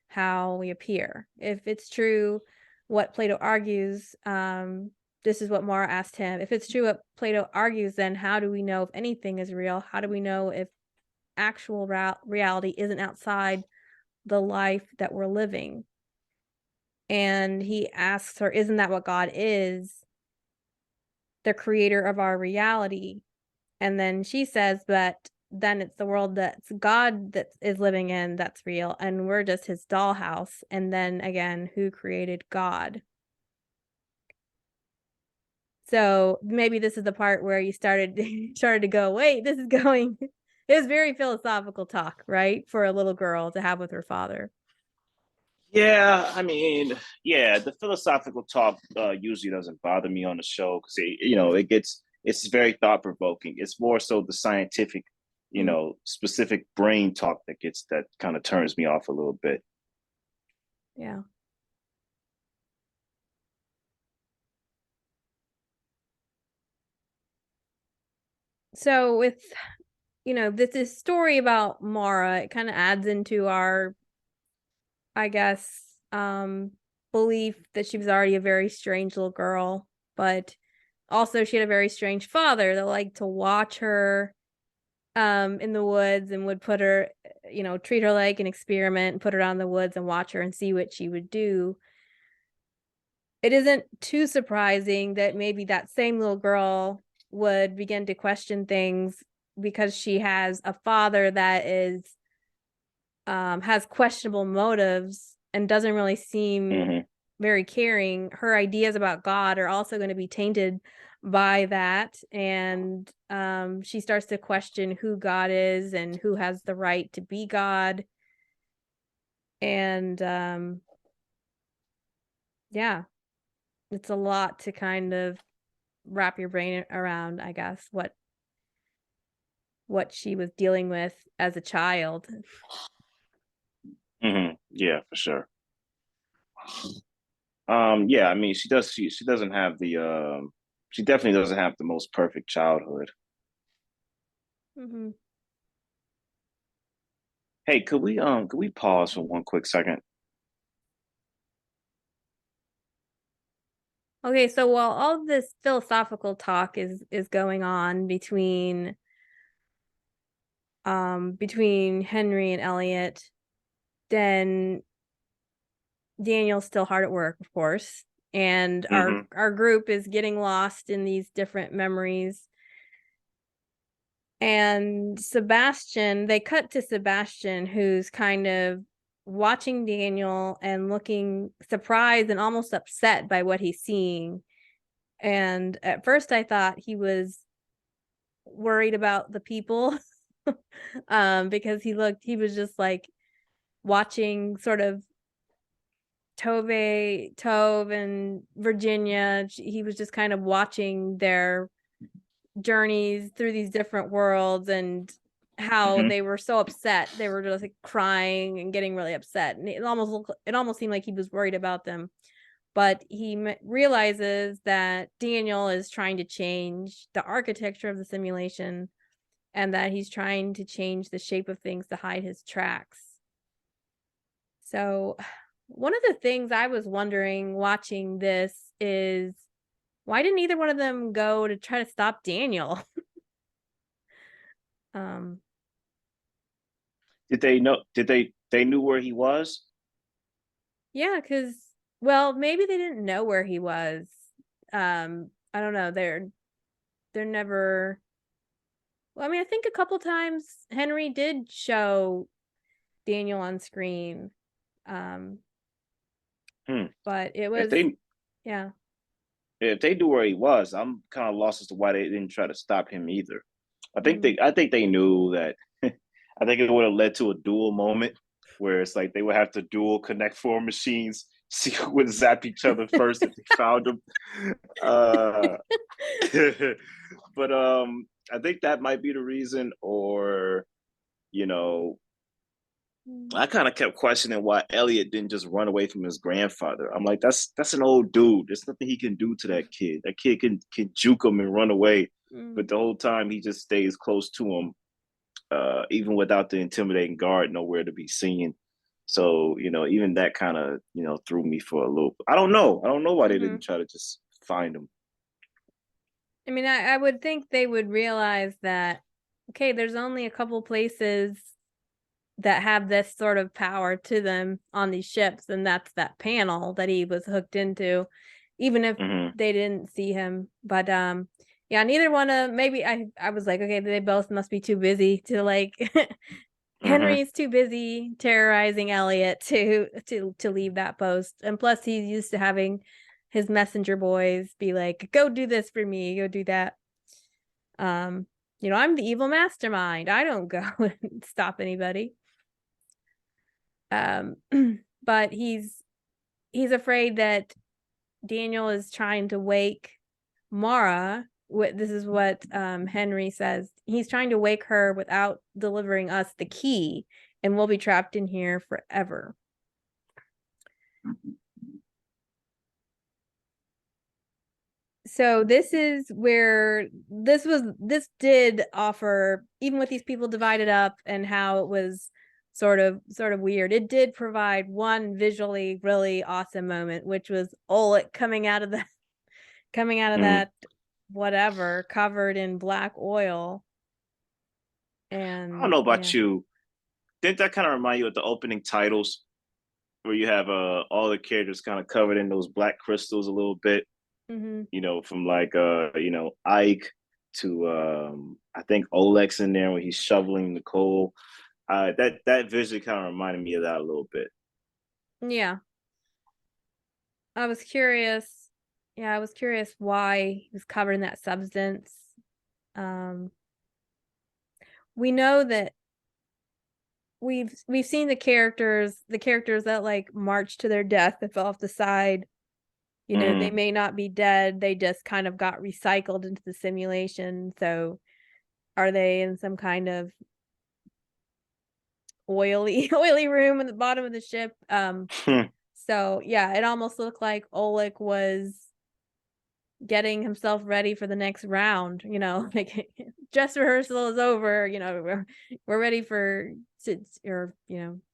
how we appear. If it's true what Plato argues, this is what Mara asked him. If it's true what Plato argues, then how do we know if anything is real? How do we know if actual reality isn't outside the life that we're living? And he asks her, isn't that what God is, the creator of our reality? And then she says, but then it's the world that's God that is living in that's real, and we're just his dollhouse. And then again, who created God? So maybe this is the part where you started to go, wait, this is going it was very philosophical talk, right, for a little girl to have with her father.
Yeah, I mean, yeah, the philosophical talk usually doesn't bother me on the show because it's very thought provoking. It's more so the scientific, specific brain talk that kind of turns me off a little bit.
Yeah. So with this story about Mara, it kind of adds into our, I guess, belief that she was already a very strange little girl, but also she had a very strange father that liked to watch her in the woods and would put her, treat her like an experiment and put her out in the woods and watch her and see what she would do. It isn't too surprising that maybe that same little girl would begin to question things because she has a father that has questionable motives and doesn't really seem very caring. Her ideas about God are also going to be tainted by that, and she starts to question who God is and who has the right to be God. And yeah, it's a lot to kind of wrap your brain around, I guess, what she was dealing with as a child.
Yeah, for sure. Yeah, I mean, she doesn't have the she definitely doesn't have the most perfect childhood.
Mm-hmm.
Hey, could we pause for one quick second?
Okay, so while all this philosophical talk is going on between Henry and Elliot, then Daniel's still hard at work, of course, and
Mm-hmm.
our group is getting lost in these different memories. And Sebastian, they cut to Sebastian, who's kind of watching Daniel and looking surprised and almost upset by what he's seeing. And at first I thought he was worried about the people because he was just like watching sort of Tove and Virginia. He was just kind of watching their journeys through these different worlds and how
Mm-hmm.
they were so upset. They were just like crying and getting really upset. And it almost seemed like he was worried about them. But he realizes that Daniel is trying to change the architecture of the simulation and that he's trying to change the shape of things to hide his tracks. So, one of the things I was wondering watching this is why didn't either one of them go to try to stop Daniel? um,
Did they know? Did they knew where he was?
yeah, because well, maybe they didn't know where he was. I don't know. They're never. Well, I mean, I think a couple times Henry did show Daniel on screen. Um,
Hmm.
but it
If
was,
they
yeah.
if they knew where he was, I'm kind of lost as to why they didn't try to stop him either.
Mm.
I think they knew that. I think it would have led to a duel moment where it's like they would have to dual connect four machines, see who would zap each other first if they found them. Uh, but I think that might be the reason, or you know, I kind of kept questioning why Elliot didn't just run away from his grandfather. I'm like, that's an old dude. There's nothing he can do to that kid. That kid can juke him and run away,
Mm.
but the whole time he just stays close to him, even without the intimidating guard nowhere to be seen. So even that kind of threw me for a loop. I don't know. I don't know why they
Mm-hmm.
didn't try to just find him.
I mean, I would think they would realize that, okay, there's only a couple places that have this sort of power to them on these ships, and that's that panel that he was hooked into, even if
Mm-hmm.
they didn't see him. But yeah, neither one of maybe I was like, okay, they both must be too busy to like
Mm-hmm.
Henry's too busy terrorizing Elliot to leave that post. And plus he's used to having his messenger boys be like, go do this for me, go do that. Um, I'm the evil mastermind. I don't go and stop anybody. Um, but he's afraid that Daniel is trying to wake Mara. This is what Henry says. He's trying to wake her without delivering us the key, and we'll be trapped in here forever. So this is where this did offer, even with these people divided up and how it was sort of weird, it did provide one visually really awesome moment, which was Oleg coming out of
Mm-hmm.
that whatever covered in black oil.
I don't
And
know
yeah.
about you. Didn't that kind of remind you of the opening titles where you have all the characters kind of covered in those black crystals a little bit?
Mm-hmm.
From like Ike to I think Olex in there when he's shoveling the coal. That visually kind of reminded me of that a little bit.
Yeah, I was curious. Yeah, I was curious why he was covered in that substance. um we know that we've seen the characters that like march to their death that fell off the side. They
Mm.
may not be dead, they just kind of got recycled into the simulation. So are they in some kind of oily room in the bottom of the ship? So yeah, it almost looked like Oleg was getting himself ready for the next round. Like dress rehearsal is over. We're ready for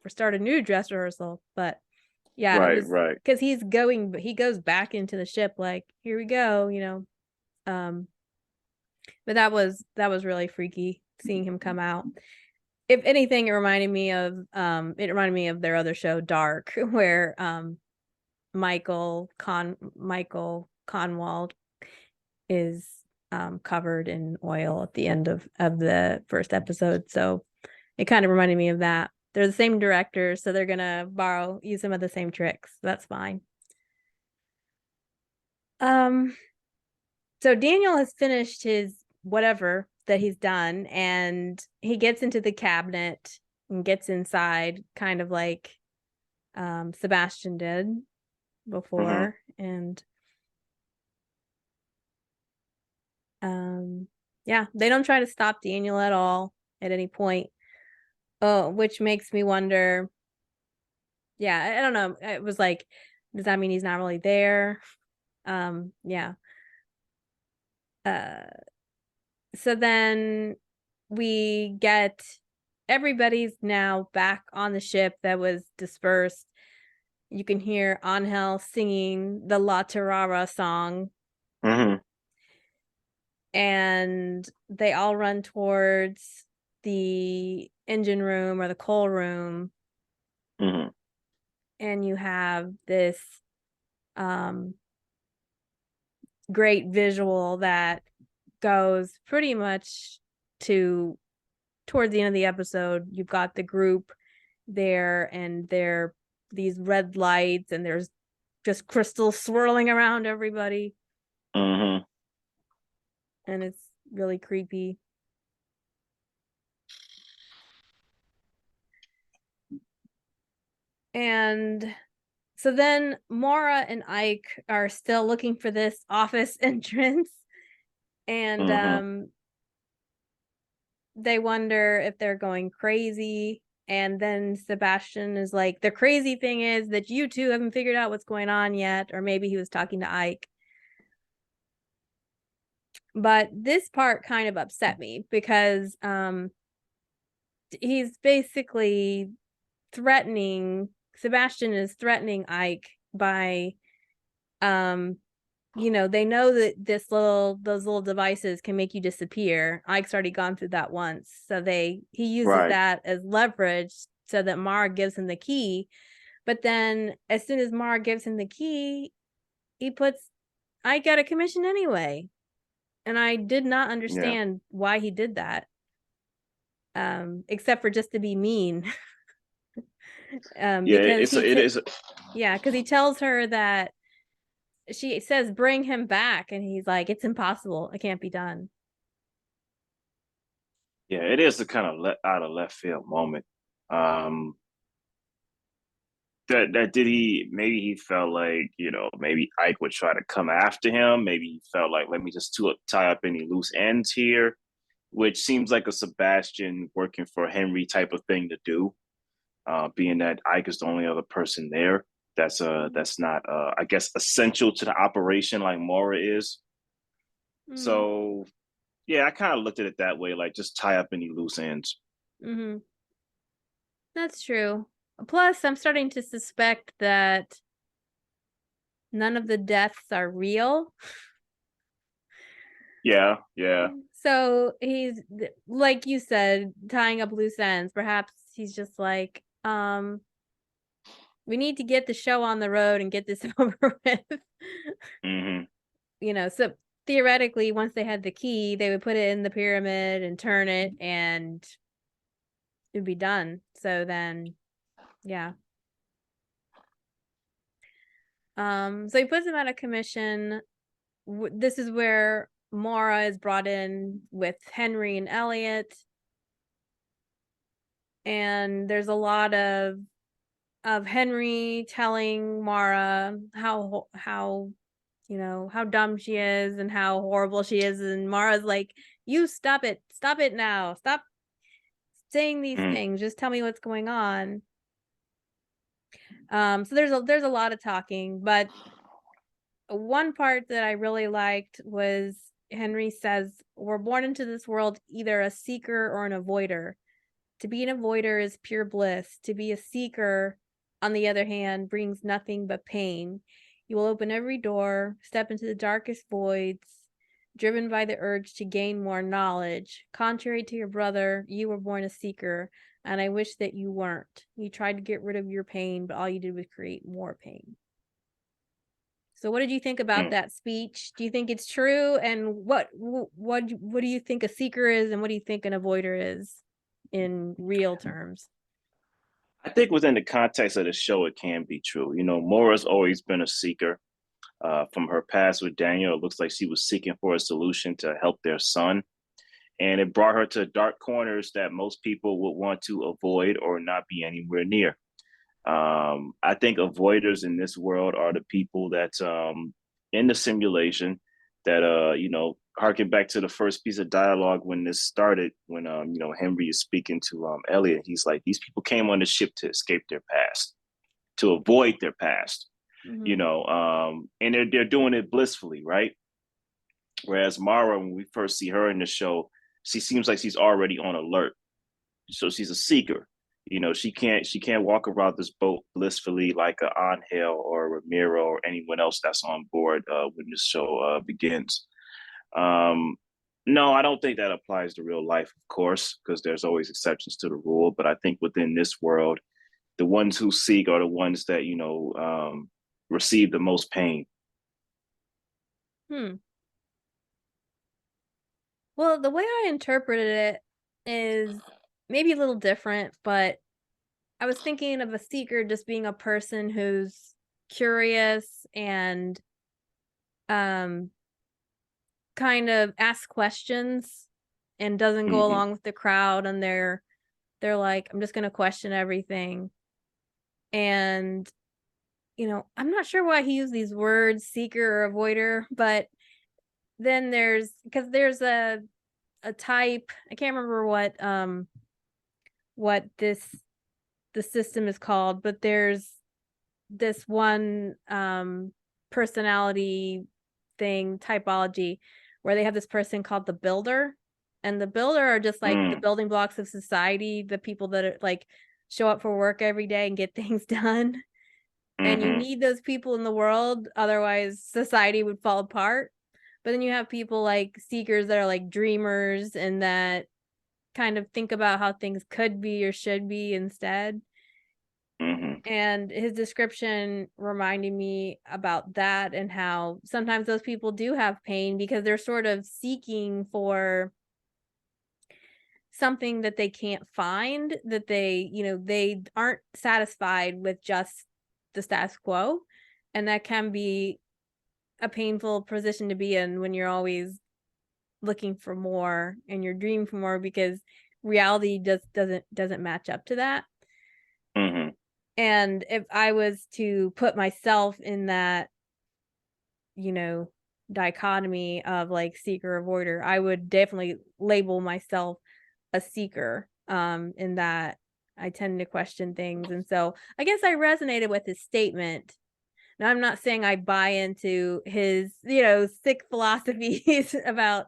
start a new dress rehearsal. But yeah, it
Right,
was
right.
because he goes back into the ship like, here we go. Um, but that was really freaky seeing him come out. If anything, it reminded me of their other show, Dark, where Michael Conwald is covered in oil at the end of the first episode. So it kind of reminded me of that. They're the same director, so they're gonna use some of the same tricks. That's fine. So Daniel has finished his whatever that he's done, and he gets into the cabinet and gets inside, kind of like Sebastian did before. And yeah, they don't try to stop Daniel at all at any point. Oh, which makes me wonder. Yeah, I don't know. It was like, does that mean he's not really there? Yeah. So then we get everybody's now back on the ship that was dispersed. You can hear Angel singing the La Terrara song. And they all run towards the engine room or the coal room. And you have this great visual that goes pretty much towards the end of the episode. You've got the group there, and they're these red lights, and there's just crystals swirling around everybody. And it's really creepy. And so then Maura and Ike are still looking for this office entrance, and they wonder if they're going crazy. And then Sebastian is like, the crazy thing is that you two haven't figured out what's going on yet. Or maybe he was talking to Ike. But this part kind of upset me because he's basically Sebastian is threatening Ike by they know that those little devices can make you disappear. Ike's already gone through that once. So he uses that as leverage so that Mara gives him the key. But then as soon as Mara gives him the key, he puts Ike out of commission anyway. And I did not understand why he did that. Except for just to be mean. Because he tells her that, she says, bring him back, and he's like, it's impossible. It can't be done.
Yeah, it is a kind of out of left field moment. That did maybe he felt like, maybe Ike would try to come after him. Maybe he felt like, let me just tie up any loose ends here, which seems like a Sebastian working for Henry type of thing to do. Being that Ike is the only other person there that's not I guess essential to the operation like Mora is. So yeah, I kind of looked at it that way, like just tie up any loose ends.
That's true. Plus, I'm starting to suspect that none of the deaths are real.
Yeah.
So he's, like you said, tying up loose ends. Perhaps he's just like, we need to get the show on the road and get this over with. So theoretically, once they had the key, they would put it in the pyramid and turn it, and it'd be done. So then, yeah. So he puts him out of commission. This is where Mara is brought in with Henry and Elliot. And there's a lot of Henry telling Mara how dumb she is and how horrible she is, and Mara's like, you stop it now, stop saying these things, just tell me what's going on. So there's a lot of talking, but one part that I really liked was Henry says, we're born into this world either a seeker or an avoider. To be an avoider is pure bliss. To be a seeker, on the other hand, brings nothing but pain. You will open every door, step into the darkest voids, driven by the urge to gain more knowledge. Contrary to your brother, you were born a seeker, and I wish that you weren't. You tried to get rid of your pain, but all you did was create more pain. So what did you think about that speech? Do you think it's true? And what do you think a seeker is, and what do you think an avoider is in real terms?
I think within the context of the show, it can be true. You know, Mora's always been a seeker. From her past with Daniel, it looks like she was seeking for a solution to help their son. And it brought her to dark corners that most people would want to avoid or not be anywhere near. I think avoiders in this world are the people that in the simulation that harken back to the first piece of dialogue when this started, when Henry is speaking to Elliot. He's like, these people came on the ship to escape their past, to avoid their past, and they're doing it blissfully, right? Whereas Mara, when we first see her in the show, she seems like she's already on alert. So she's a seeker. She can't walk around this boat blissfully like a Angel or Ramiro or anyone else that's on board when the show begins. No, I don't think that applies to real life, of course, because there's always exceptions to the rule. But I think within this world, the ones who seek are the ones that receive the most pain.
Well, the way I interpreted it is maybe a little different, but I was thinking of a seeker just being a person who's curious and kind of asks questions and doesn't go along with the crowd, and they're like, I'm just going to question everything. And I'm not sure why he used these words, seeker or avoider, but then there's a type, I can't remember what the system is called, but there's this one personality thing, typology, where they have this person called the builder, and the builder are just like the building blocks of society, the people that are like show up for work every day and get things done. And you need those people in the world, otherwise society would fall apart. But then you have people like seekers that are like dreamers and that kind of think about how things could be or should be instead. And his description reminded me about that, and how sometimes those people do have pain because they're sort of seeking for something that they can't find, that they aren't satisfied with just the status quo. And that can be a painful position to be in when you're always looking for more and you're dreaming for more, because reality just doesn't match up to that. And if I was to put myself in that, dichotomy of like seeker avoider, I would definitely label myself a seeker, in that I tend to question things. And so I guess I resonated with his statement. Now, I'm not saying I buy into his, sick philosophies about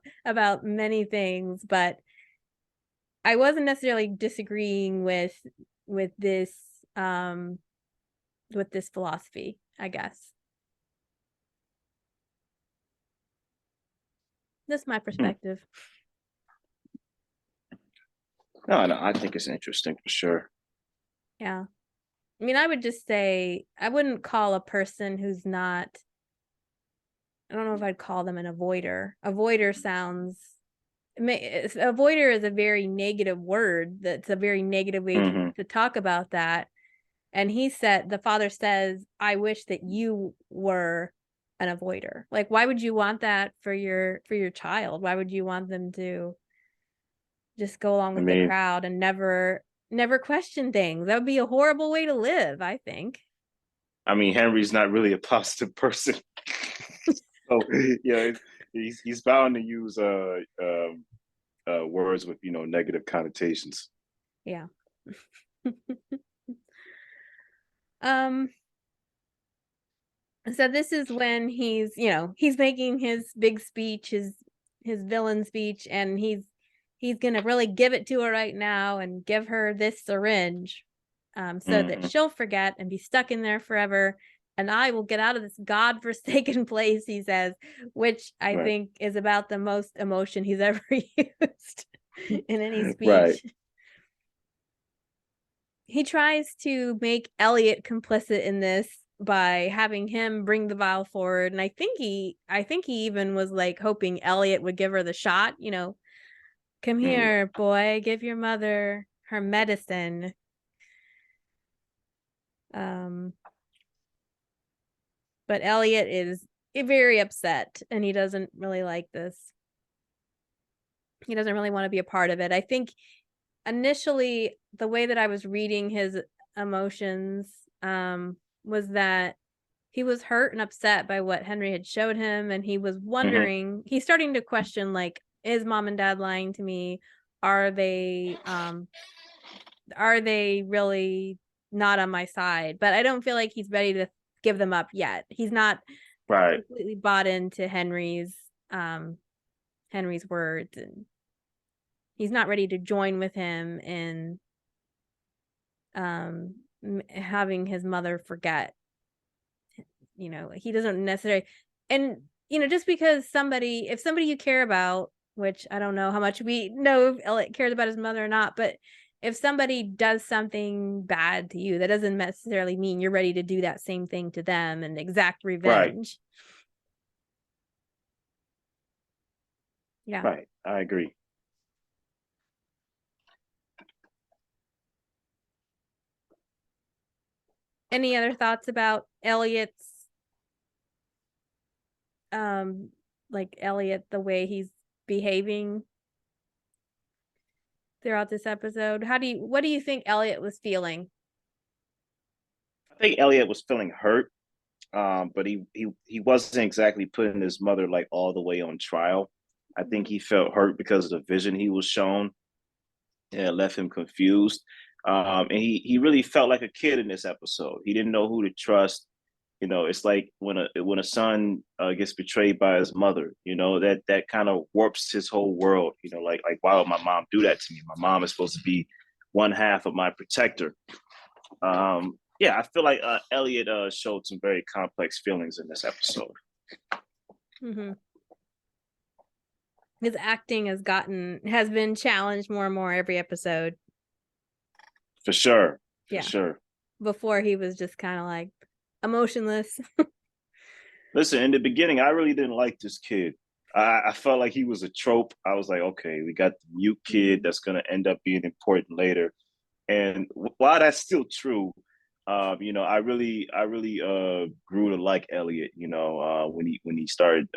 many things, but I wasn't necessarily disagreeing with this philosophy, I guess. That's my perspective.
No, I think it's interesting for sure.
Yeah. I mean, I would just say I wouldn't call a person who's not, I don't know if I'd call them an avoider. Avoider is a very negative word. That's a very negative way to talk about that. And the father says, I wish that you were an avoider. Like, why would you want that for your child? Why would you want them to just go along with the crowd and never question things? That would be a horrible way to live, I think.
I mean, Henry's not really a positive person. So yeah, he's bound to use words with negative connotations.
Yeah. So this is when he's making his big speech, his villain speech, and he's gonna really give it to her right now and give her this syringe, so that she'll forget and be stuck in there forever, and I will get out of this godforsaken place, he says, which I think is about the most emotion he's ever used in any speech.
Right.
He tries to make Elliot complicit in this by having him bring the vial forward. And I think he even was like hoping Elliot would give her the shot, you know, come here, boy, give your mother her medicine. But Elliot is very upset, and he doesn't really like this. He doesn't really want to be a part of it. I think initially the way that I was reading his emotions was that he was hurt and upset by what Henry had showed him, and he was wondering, he's starting to question, like, is mom and dad lying to me? Are they really not on my side? But I don't feel like he's ready to give them up yet. He's not completely bought into Henry's words, and he's not ready to join with him in having his mother forget. You know, he doesn't necessarily, and you know, just because if somebody you care about, which I don't know how much we know if Elliot cares about his mother or not, but if somebody does something bad to you, that doesn't necessarily mean you're ready to do that same thing to them and exact revenge. Yeah.
Right. I agree.
Any other thoughts about Elliot's like Elliot, the way he's behaving throughout this episode? What do you think Elliot was feeling?
I think Elliot was feeling hurt, but he wasn't exactly putting his mother like all the way on trial. I think he felt hurt because of the vision he was shown, and it left him confused. And he really felt like a kid in this episode. He didn't know who to trust. You know, it's like when a son gets betrayed by his mother. You know, that kind of warps his whole world. You know, like why would my mom do that to me? My mom is supposed to be one half of my protector. Yeah, I feel like Elliot showed some very complex feelings in this episode.
His acting has been challenged more and more every episode.
For sure. For sure.
Before he was just kind of like emotionless.
Listen, in the beginning, I really didn't like this kid. I felt like he was a trope. I was like, okay, we got the mute kid that's going to end up being important later. And while that's still true, you know, I really grew to like Elliot. You know, when he started,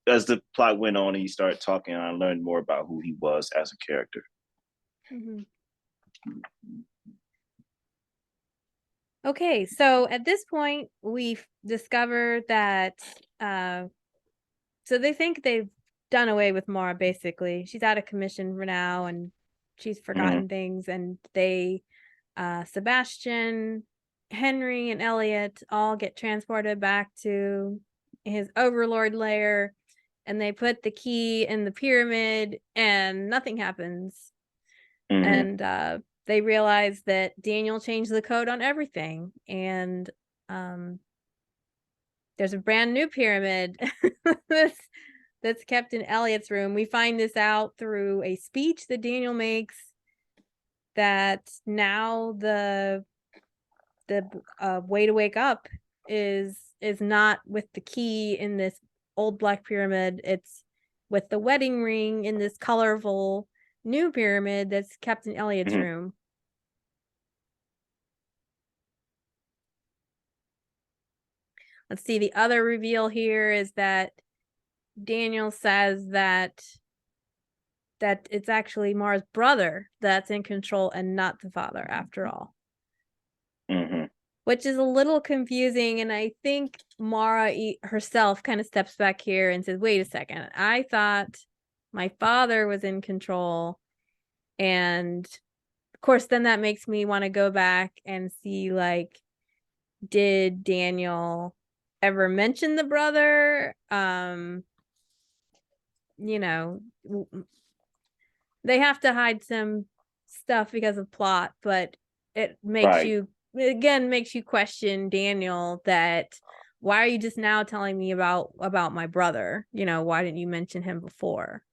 as the plot went on, and he started talking, I learned more about who he was as a character.
Okay, so at this point, we've discovered that so they think they've done away with Mara, basically. She's out of commission for now, and she's forgotten things, and they Sebastian, Henry, and Elliot all get transported back to his overlord lair, and they put the key in the pyramid, and nothing happens. And they realize that Daniel changed the code on everything, and there's a brand new pyramid that's kept in Elliot's room. We find this out through a speech that Daniel makes, that now the way to wake up is not with the key in this old black pyramid. It's with the wedding ring in this colorful new pyramid that's kept in Elliot's room. Let's see, the other reveal here is that Daniel says that it's actually Mara's brother that's in control and not the father after all. Which is a little confusing, and I think Mara herself kind of steps back here and says, wait a second, I thought my father was in control. And of course, then that makes me want to go back and see, like, did Daniel ever mention the brother? You know, they have to hide some stuff because of plot, but it makes makes you question Daniel, that why are you just now telling me about my brother? You know, why didn't you mention him before?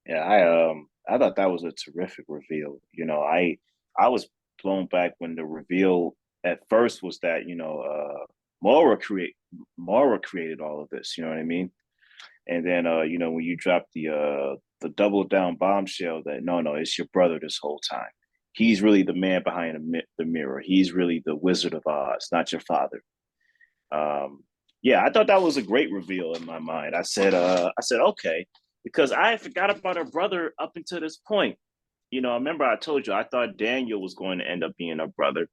Yeah, I thought that was a terrific reveal. I was blown back when the reveal at first was that Mara create Mara created all of this. You know what I mean? And then when you drop the double down bombshell that no, it's your brother this whole time. He's really the man behind the mirror. He's really the Wizard of Oz, not your father. Yeah, I thought that was a great reveal in my mind. I said, okay, because I forgot about her brother up until this point. I remember I told you I thought Daniel was going to end up being her brother.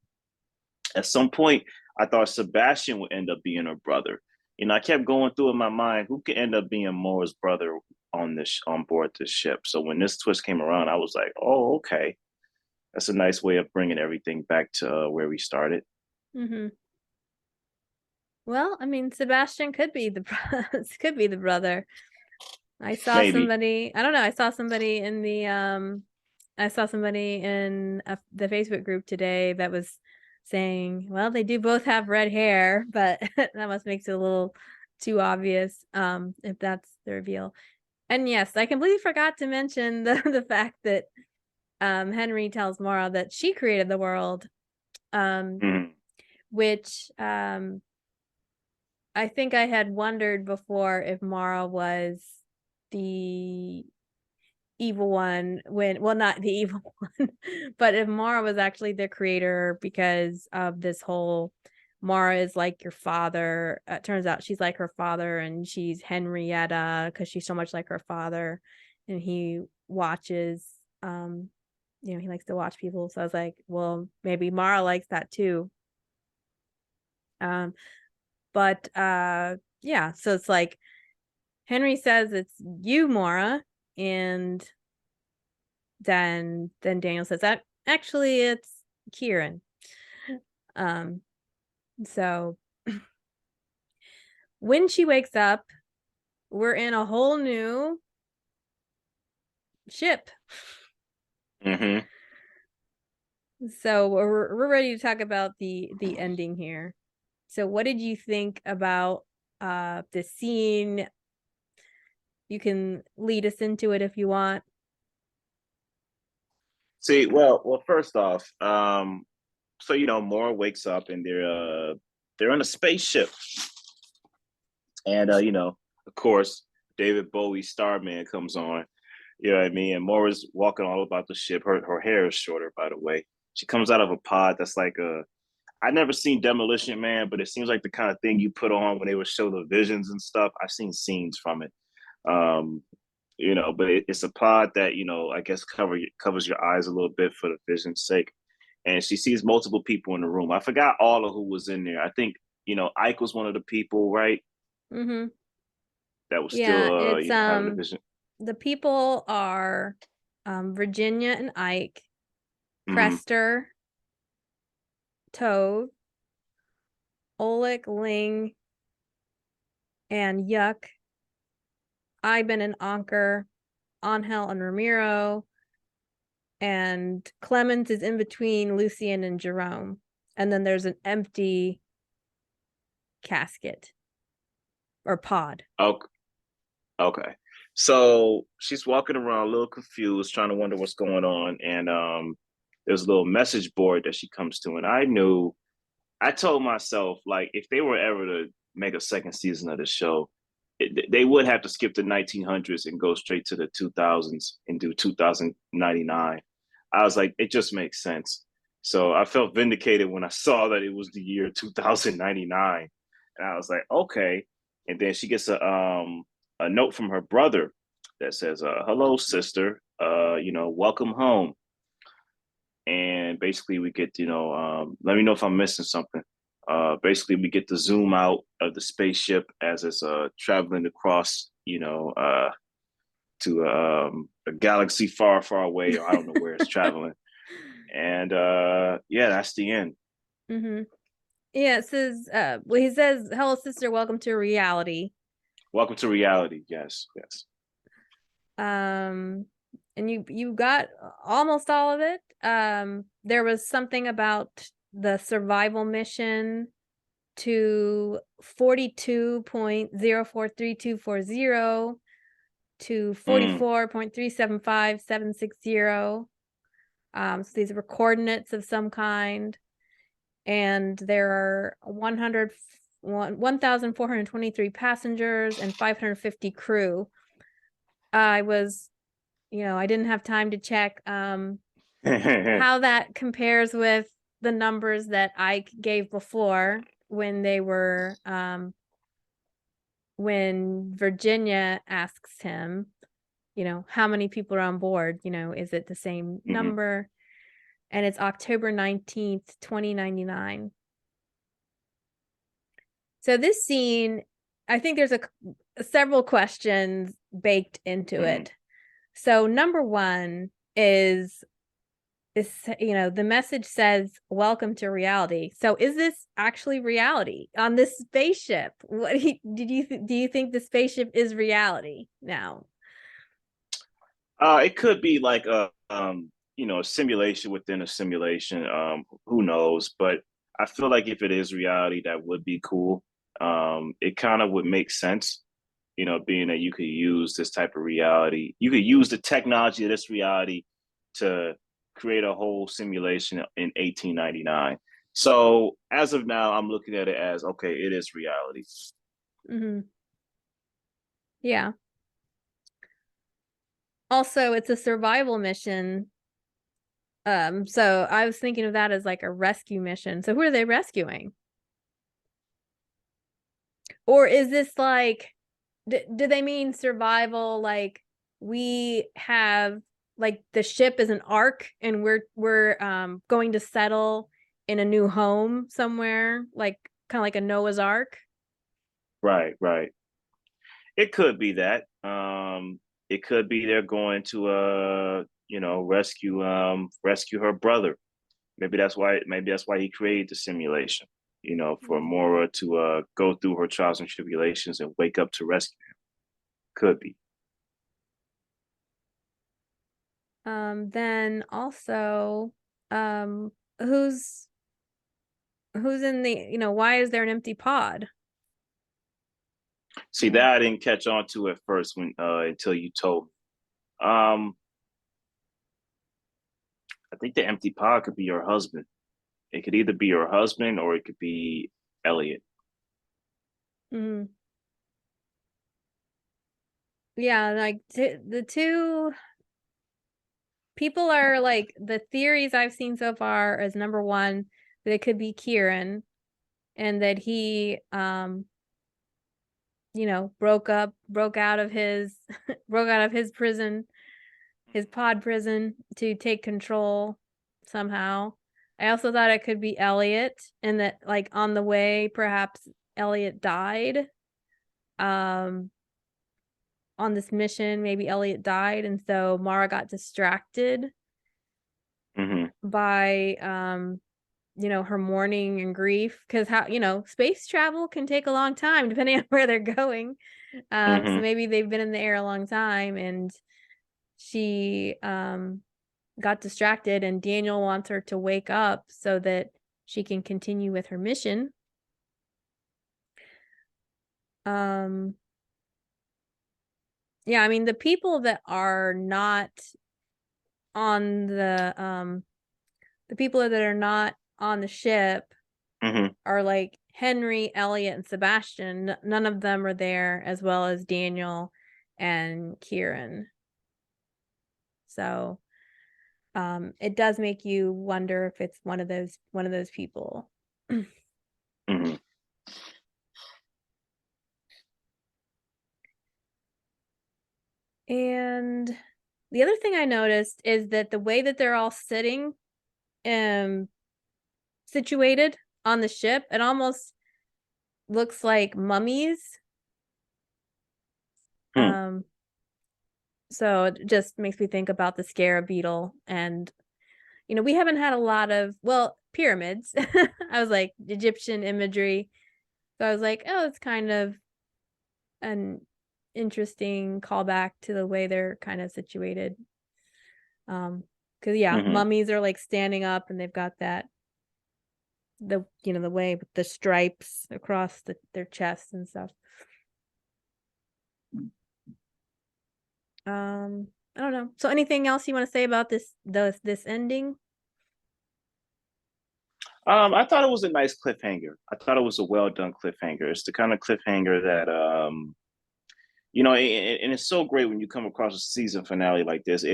At some point, I thought Sebastian would end up being her brother. I kept going through in my mind who could end up being Mora's brother on board this ship. So when this twist came around, I was like, oh, okay, that's a nice way of bringing everything back to where we started.
Mm-hmm. Well, I mean, Sebastian could be the brother. I saw
Maybe.
somebody. I don't know. I saw somebody in the the Facebook group today that was saying, well, they do both have red hair, but that must makes it a little too obvious if that's the reveal. And yes, I completely forgot to mention the fact that Henry tells Mara that she created the world, which I think I had wondered before if Mara was the evil one well, not the evil one, but if Mara was actually the creator because of this whole Mara is like your father. It turns out she's like her father, and she's Henrietta because she's so much like her father, and he watches he likes to watch people. So I was like, well, maybe Mara likes that too. But yeah, so it's like Henry says it's you, Mara, and then Daniel says that actually it's Kieran. So when she wakes up, we're in a whole new ship.
Mm-hmm.
So we're ready to talk about the ending here. So what did you think about the scene? You can lead us into it if you want.
See, well, first off, so Mora wakes up and they're on a spaceship, and of course, David Bowie Starman comes on. You know what I mean? And Mora's walking all about the ship. Her hair is shorter, by the way. She comes out of a pod that's like I never seen Demolition Man, but it seems like the kind of thing you put on when they would show the visions and stuff. I've seen scenes from it. Um, but it's a pod that I guess covers your eyes a little bit for the vision's sake. And she sees multiple people in the room. I forgot all of who was in there. I think Ike was one of the people, right?
Mm-hmm.
That was
Yeah,
still
it's
having the vision.
the people are Virginia and Ike,
Mm-hmm.
Crester, Tove, Oleg, Ling, and Yuck, Iben and Anker, Angel and Ramiro, and Clemens is in between Lucian and Jerome. And then there's an empty casket or pod.
Okay. So she's walking around a little confused, trying to wonder what's going on. And there's a little message board that she comes to. And I told myself, like, if they were ever to make a second season of the show, they would have to skip the 1900s and go straight to the 2000s and do 2099. I was like, it just makes sense. So I felt vindicated when I saw that it was the year 2099. And I was like, okay. And then she gets a note from her brother that says, hello, sister, welcome home. And basically we get, let me know if I'm missing something. Basically we get to zoom out of the spaceship as it's traveling across, to a galaxy far, far away, or I don't know where it's traveling. And yeah, that's the end.
Mm-hmm. Yeah, it says, well, he says, hello, sister, welcome to reality.
Welcome to reality. Yes.
And you got almost all of it. There was something about the survival mission to 42.043240. to 44.375760. So these were coordinates of some kind. And there are 1,423 passengers and 550 crew. I didn't have time to check how that compares with the numbers that Ike gave before when they were when Virginia asks him, how many people are on board, is it the same number? And it's October 19th, 2099. So this scene, I think there's several questions baked into it. So number one is the message says, "Welcome to reality." So is this actually reality on this spaceship? Do you think the spaceship is reality now?
It could be like a simulation within a simulation. Who knows? But I feel like if it is reality, that would be cool. It kind of would make sense, being that you could use this type of reality. You could use the technology of this reality to create a whole simulation in 1899. So as of now, I'm looking at it as, okay, it is reality.
Yeah. Also, it's a survival mission. So I was thinking of that as like a rescue mission. So who are they rescuing? Or is this like, do they mean survival? Like we have, like the ship is an ark and we're going to settle in a new home somewhere, like kind of like a Noah's Ark.
Right. It could be that. It could be they're going to rescue her brother. Maybe that's why he created the simulation, for Mora to go through her trials and tribulations and wake up to rescue him. Could be.
Then also, who's in the, why is there an empty pod?
See, that I didn't catch on to at first until you told me. I think the empty pod could be your husband. It could either be your husband or it could be Elliot.
Yeah, like the two people are like, the theories I've seen so far is number one, that it could be Kieran and that he broke out of his prison, his pod prison, to take control somehow. I also thought it could be Elliot, and that like on the way perhaps Elliot died on this mission. Maybe Elliot died, and so Mara got distracted by her mourning and grief, because space travel can take a long time depending on where they're going. So maybe they've been in the air a long time and she got distracted, and Daniel wants her to wake up so that she can continue with her mission. Yeah, I mean, the people that are not on the people that are not on the ship are like Henry, Elliot, and Sebastian. None of them are there, as well as Daniel and Kieran. So it does make you wonder if it's one of those people. And the other thing I noticed is that the way that they're all sitting situated on the ship, it almost looks like mummies. So it just makes me think about the scarab beetle, and we haven't had a lot of, well, pyramids. I was like, Egyptian imagery. So I was like, oh, it's kind of an interesting callback to the way they're kind of situated. Because mummies are like standing up and they've got that, the way with the stripes across their chests and stuff. I don't know. So anything else you want to say about this ending?
I thought it was a nice cliffhanger. I thought it was a well done cliffhanger. It's the kind of cliffhanger that and it's so great when you come across a season finale like this.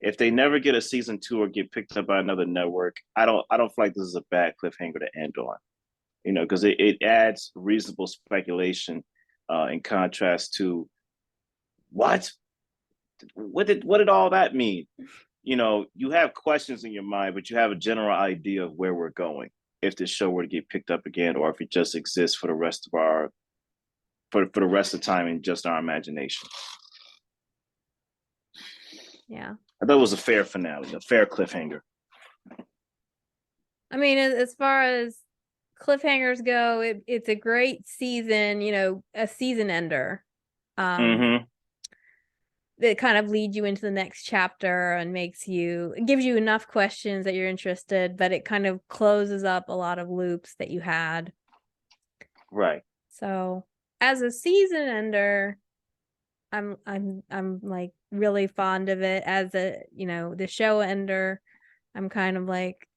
If they never get a season 2 or get picked up by another network, I don't feel like this is a bad cliffhanger to end on. Because it adds reasonable speculation in contrast to what what did all that mean? You have questions in your mind, but you have a general idea of where we're going if this show were to get picked up again, or if it just exists for the rest of our for the rest of the time in just our imagination.
Yeah.
I thought it was a fair finale, a fair cliffhanger.
I mean, as far as cliffhangers go, it's a great season, a season ender.
Mm-hmm.
That kind of leads you into the next chapter and gives you enough questions that you're interested, but it kind of closes up a lot of loops that you had.
Right.
So as a season ender, I'm like really fond of it. As a, the show ender, I'm kind of like,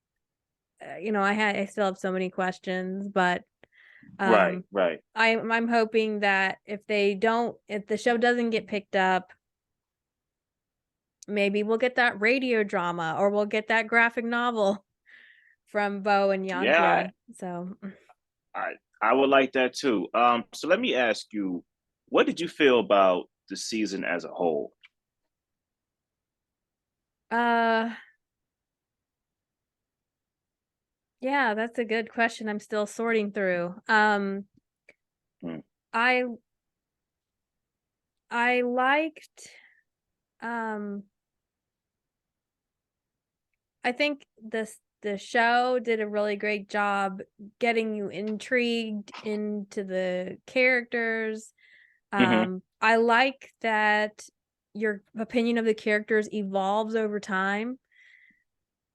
I still have so many questions, but
Right.
I'm hoping that if the show doesn't get picked up, maybe we'll get that radio drama, or we'll get that graphic novel from Bo and
Yeah,
Jantje. So
I would like that too. So let me ask you, what did you feel about the season as a whole?
uh yeah, that's a good question. I'm still sorting through.
Hmm.
I I liked um I think the show did a really great job getting you intrigued into the characters.
Mm-hmm.
I like that your opinion of the characters evolves over time.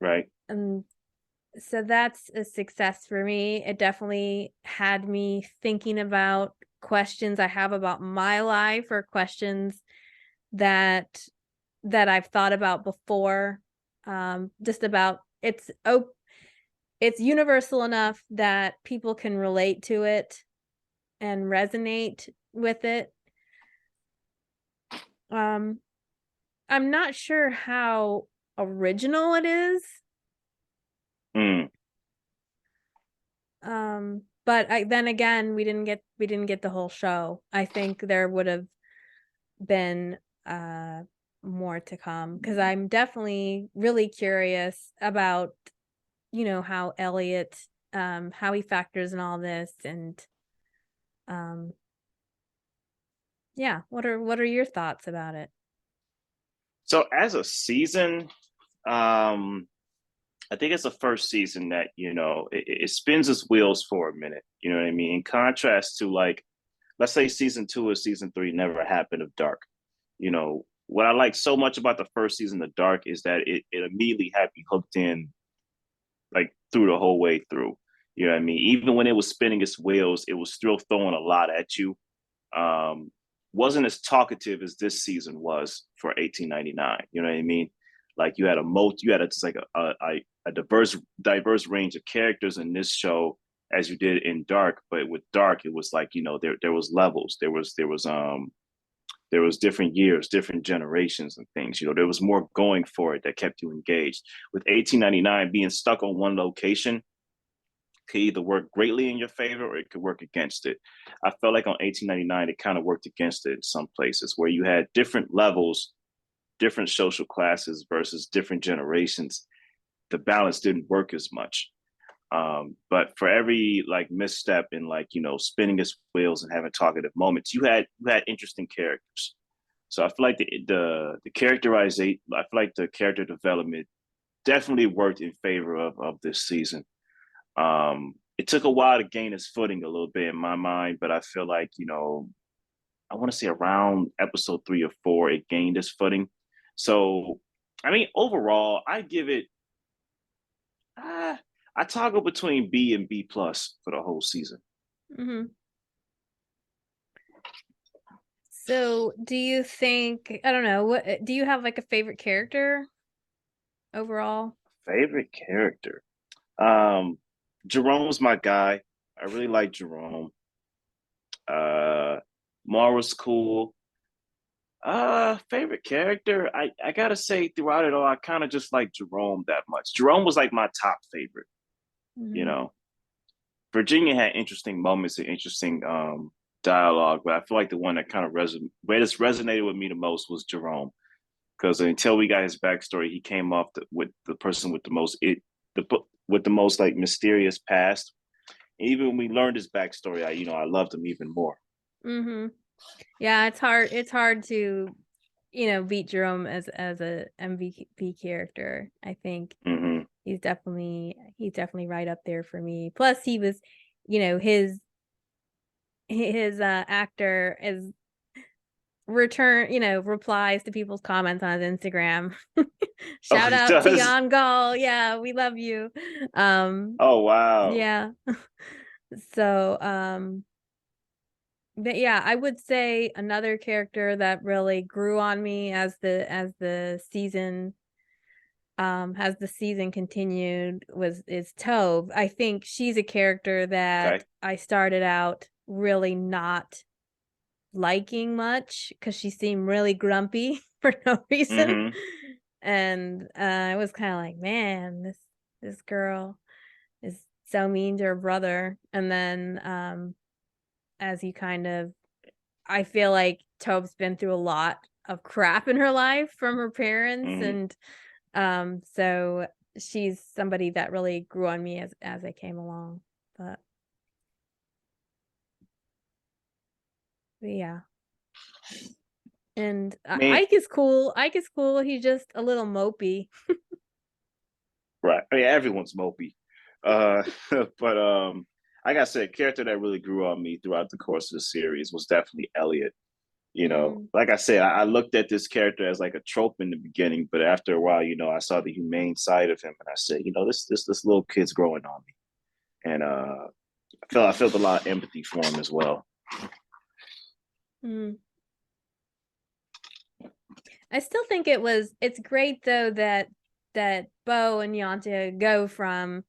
Right.
And so that's a success for me. It definitely had me thinking about questions I have about my life, or questions that I've thought about before. Just about it's universal enough that people can relate to it and resonate with it. Um, I'm not sure how original it is.
Mm.
But then again, we didn't get the whole show. I think there would have been more to come, because I'm definitely really curious about, how Elliot, how he factors in all this. And um yeah, what are your thoughts about it?
So as a season, I think it's the first season that it spins its wheels for a minute. You know what I mean? In contrast to, like, let's say season 2 or season 3 never happened of Dark. What I like so much about the first season of Dark is that it immediately had me hooked in, like, through the whole way through. You know what I mean? Even when it was spinning its wheels, it was still throwing a lot at you. Um, wasn't as talkative as this season was for 1899. You know what I mean? Like, you had just like a diverse range of characters in this show as you did in Dark. But with Dark, it was like, there was levels. There was different years, different generations and things. There was more going for it that kept you engaged. With 1899 being stuck on one location could either work greatly in your favor or it could work against it. I felt like on 1899 it kind of worked against it in some places, where you had different levels, different social classes versus different generations. The balance didn't work as much. But for every, like, misstep in, like, spinning its wheels and having talkative moments, you had interesting characters. So I feel like the characterization, I feel like the character development definitely worked in favor of this season. It took a while to gain its footing a little bit in my mind, but I feel like, I want to say around episode 3 or 4, it gained its footing. So, I mean, overall, I give it, uh, I toggle between B and B plus for the whole season.
Mm-hmm. So, do you think, I don't know, what do you have like a favorite character overall?
Favorite character. Um, Jerome's my guy. I really like Jerome. Uh, Mara's cool. Favorite character. I gotta say, throughout it all, I kind of just like Jerome that much. Jerome was like my top favorite. You
Mhm.
know, Virginia had interesting moments and interesting dialogue, but I feel like the one that kind of resonated with me the most was Jerome, because until we got his backstory, he came off with the person with the most the with the most like mysterious past. And even when we learned his backstory, I loved him even more.
Mhm. Yeah, it's hard. It's hard to, beat Jerome as a MVP character. I think
Mm-hmm.
he's definitely right up there for me. Plus, he was, his actor is replies to people's comments on his Instagram.
Oh,
Shout
he
out to
does.
Jan Gall. Yeah, we love you.
Oh wow.
Yeah. So, but yeah, I would say another character that really grew on me as the season continued is Tove. I think she's a character that
Okay.
I started out really not liking much because she seemed really grumpy for no reason.
Mm-hmm.
And I was kind of like, man, this girl is so mean to her brother. And then as you kind of I feel like Tobe's been through a lot of crap in her life from her parents,
Mm-hmm.
and so she's somebody that really grew on me as I came along. But yeah. And
I mean,
Ike is cool. Ike is cool. He's just a little mopey.
right. I mean, everyone's mopey. Uh, but like I said, character that really grew on me throughout the course of the series was definitely Elliot.
Mm,
Like I said, I looked at this character as like a trope in the beginning, but after a while, I saw the humane side of him, and I said, this little kid's growing on me, and I felt a lot of empathy for him as well.
mm. I still think it's great though that Bo and Yanta go from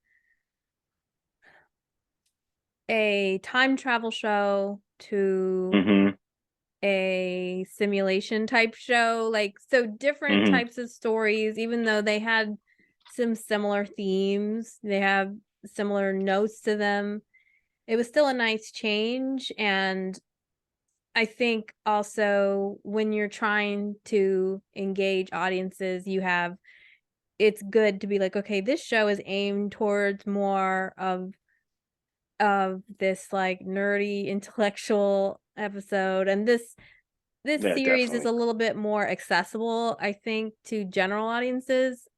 a time travel show to
Mm-hmm.
a simulation type show, like, so different
Mm-hmm.
types of stories, even though they had some similar themes, they have similar notes to them. It was still a nice change. And I think also when you're trying to engage audiences, it's good to be like, okay, this show is aimed towards more of this like nerdy intellectual episode, and this
Yeah,
series is
definitely.
a little bit more accessible, I think, to general audiences.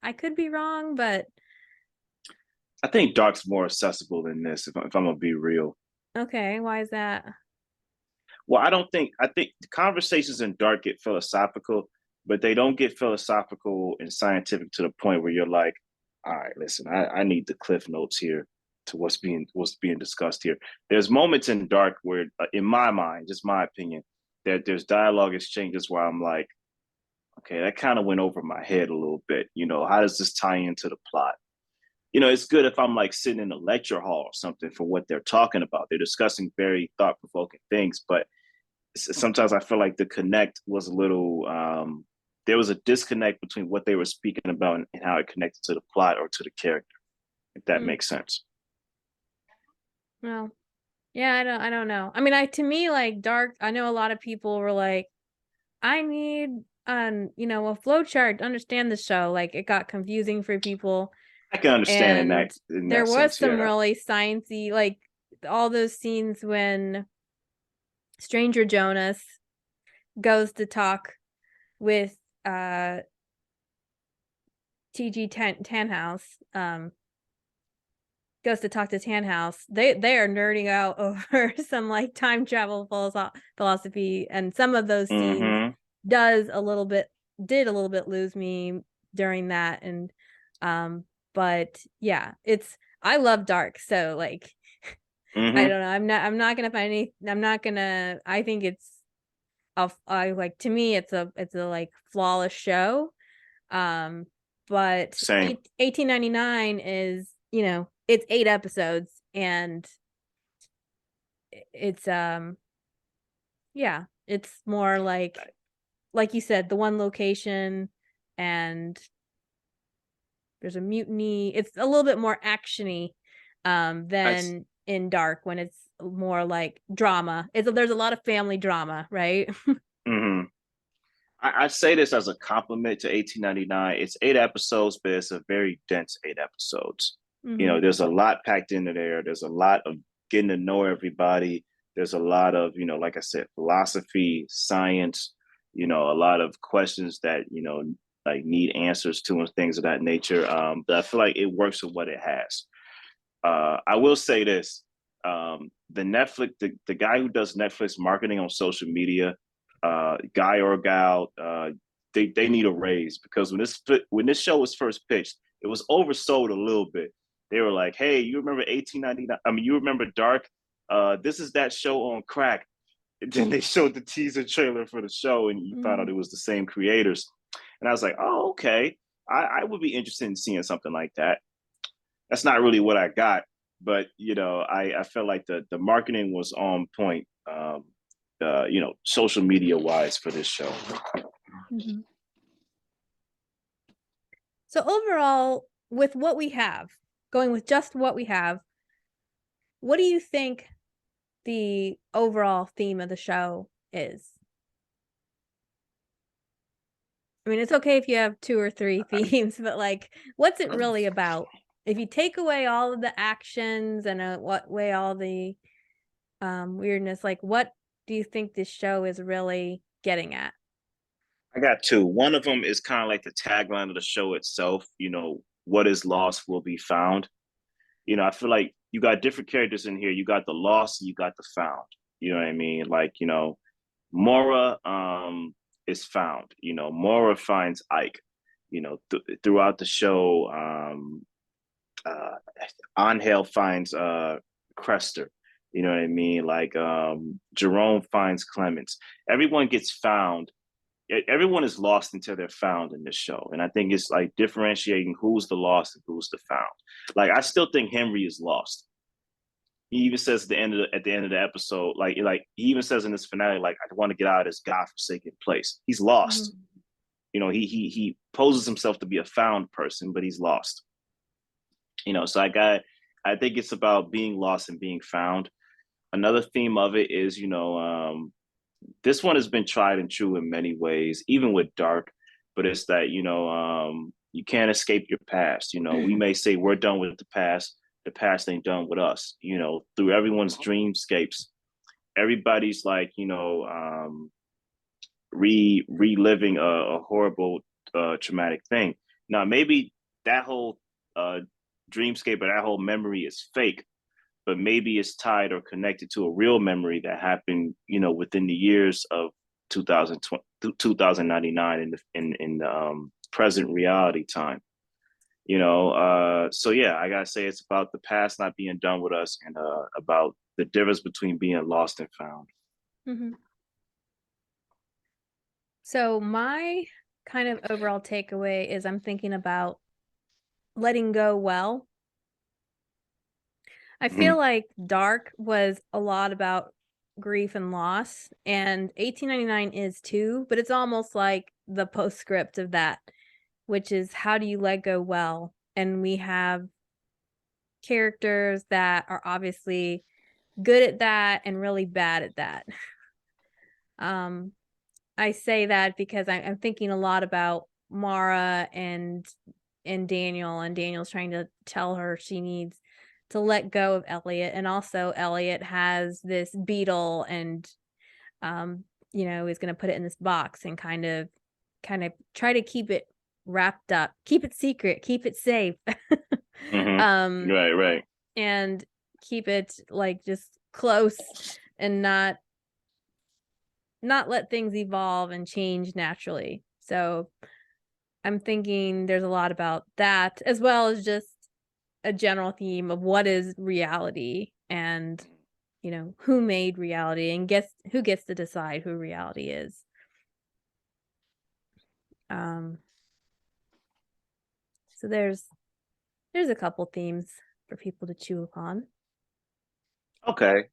I could be wrong, but
I think Dark's more accessible than this, if I'm gonna be real.
okay, why is that?
Well, I think the conversations in Dark get philosophical, but they don't get philosophical and scientific to the point where you're like, all right, listen, I need the cliff notes here to what's being discussed here. There's moments in Dark where, in my mind, just my opinion, that there's dialogue exchanges where I'm like, okay, that kind of went over my head a little bit. How does this tie into the plot? It's good if I'm like sitting in a lecture hall or something for what they're talking about. They're discussing very thought provoking things, but sometimes I feel like the connect was a little there was a disconnect between what they were speaking about and how it connected to the plot or to the character, if that
Mm,
makes sense.
well, yeah, I don't know. I mean, to me, like, Dark, I know a lot of people were like, I need a flow chart to understand the show. Like, it got confusing for people.
I can understand in that
And
in
there
that
was
sense,
some
yeah.
really sciencey, like all those scenes when Stranger Jonas goes to talk with TG Tanhouse, goes to talk to Tanhouse. They are nerding out over some like time travel philosophy, and some of those scenes
Mm-hmm.
does a little bit did a little bit lose me during that. And but yeah, I love Dark, so like I
Mm-hmm.
don't know. I'm not gonna find any. I'm not gonna. I think I like, to me it's a like flawless show. But
Same.
1899 is, you know, it's 8 episodes, and it's yeah, it's more like you said, the one location, and there's a mutiny. It's a little bit more actiony than in Dark, when it's more like drama. There's a lot of family drama, right?
Mm-hmm. I say this as a compliment to 1899. It's 8 episodes, but it's a very dense 8 episodes. You
Mm-hmm.
know, there's a lot packed into there. There's a lot of getting to know everybody. There's a lot of, you know, like I said, philosophy, science, you know, a lot of questions that, you know, like need answers to and things of that nature. But I feel like it works with what it has. I will say this. The Netflix, the guy who does Netflix marketing on social media, guy or gal, they need a raise, because when this show was first pitched, it was oversold a little bit. They were like, "Hey, you remember 1899? I mean, you remember Dark? This is that show on crack." And then they showed the teaser trailer for the show, and you found out it was the same creators. And I was like, "Oh, okay. I would be interested in seeing something like that." That's not really what I got, but you know, I felt like the marketing was on point. You know, social media wise for this show.
Mm-hmm. So overall, with what we have, going with just what we have, what do you think the overall theme of the show is? I mean, it's okay if you have 2 or 3 themes, but like, what's it really about? If you take away all of the actions and what way all the weirdness, like, what do you think this show is really getting at?
I got two. One of them is kind of like the tagline of the show itself. You know, what is lost will be found. You know, I feel like you got different characters in here. You got the lost, and you got the found. You know what I mean? Like, you know, Mora is found. You know, Mora finds Ike. You know, throughout the show, uh, Angel finds Crester. You know what I mean? Like Jerome finds Clemens. Everyone gets found. Everyone is lost until they're found in this show, and I think it's like differentiating who's the lost and who's the found. Like I still think Henry is lost. He even says at the end of the episode, like he even says in this finale, like I want to get out of this godforsaken place. He's lost.
Mm-hmm.
You know, he poses himself to be a found person, but he's lost. You know, so I think it's about being lost and being found. Another theme of it is, you know, this one has been tried and true in many ways, even with Dark, but it's that, you know, you can't escape your past. You know, we may say we're done with the past ain't done with us. You know, through everyone's dreamscapes, everybody's like, you know, reliving a horrible traumatic thing. Now maybe that whole dreamscape or that whole memory is fake, but maybe it's tied or connected to a real memory that happened, you know, within the years of 2020, 2099 in the present reality time. You know, so yeah, I gotta say it's about the past not being done with us, and about the difference between being lost and found.
Mm-hmm. So my kind of overall takeaway is I'm thinking about letting go well. I feel
Mhm.
like Dark was a lot about grief and loss, and 1899 is too, but it's almost like the postscript of that, which is how do you let go well? And we have characters that are obviously good at that and really bad at that. Um, I say that because I'm thinking a lot about Mara and Daniel, and Daniel's trying to tell her she needs to let go of Elliot, and also Elliot has this beetle, and um, you know, is going to put it in this box and kind of try to keep it wrapped up, keep it secret, keep it safe.
Mm-hmm.
um,
Right.
and keep it like just close and not let things evolve and change naturally. So I'm thinking there's a lot about that, as well as just a general theme of what is reality, and who made reality and who gets to decide who reality is. So there's a couple themes for people to chew upon.
Okay.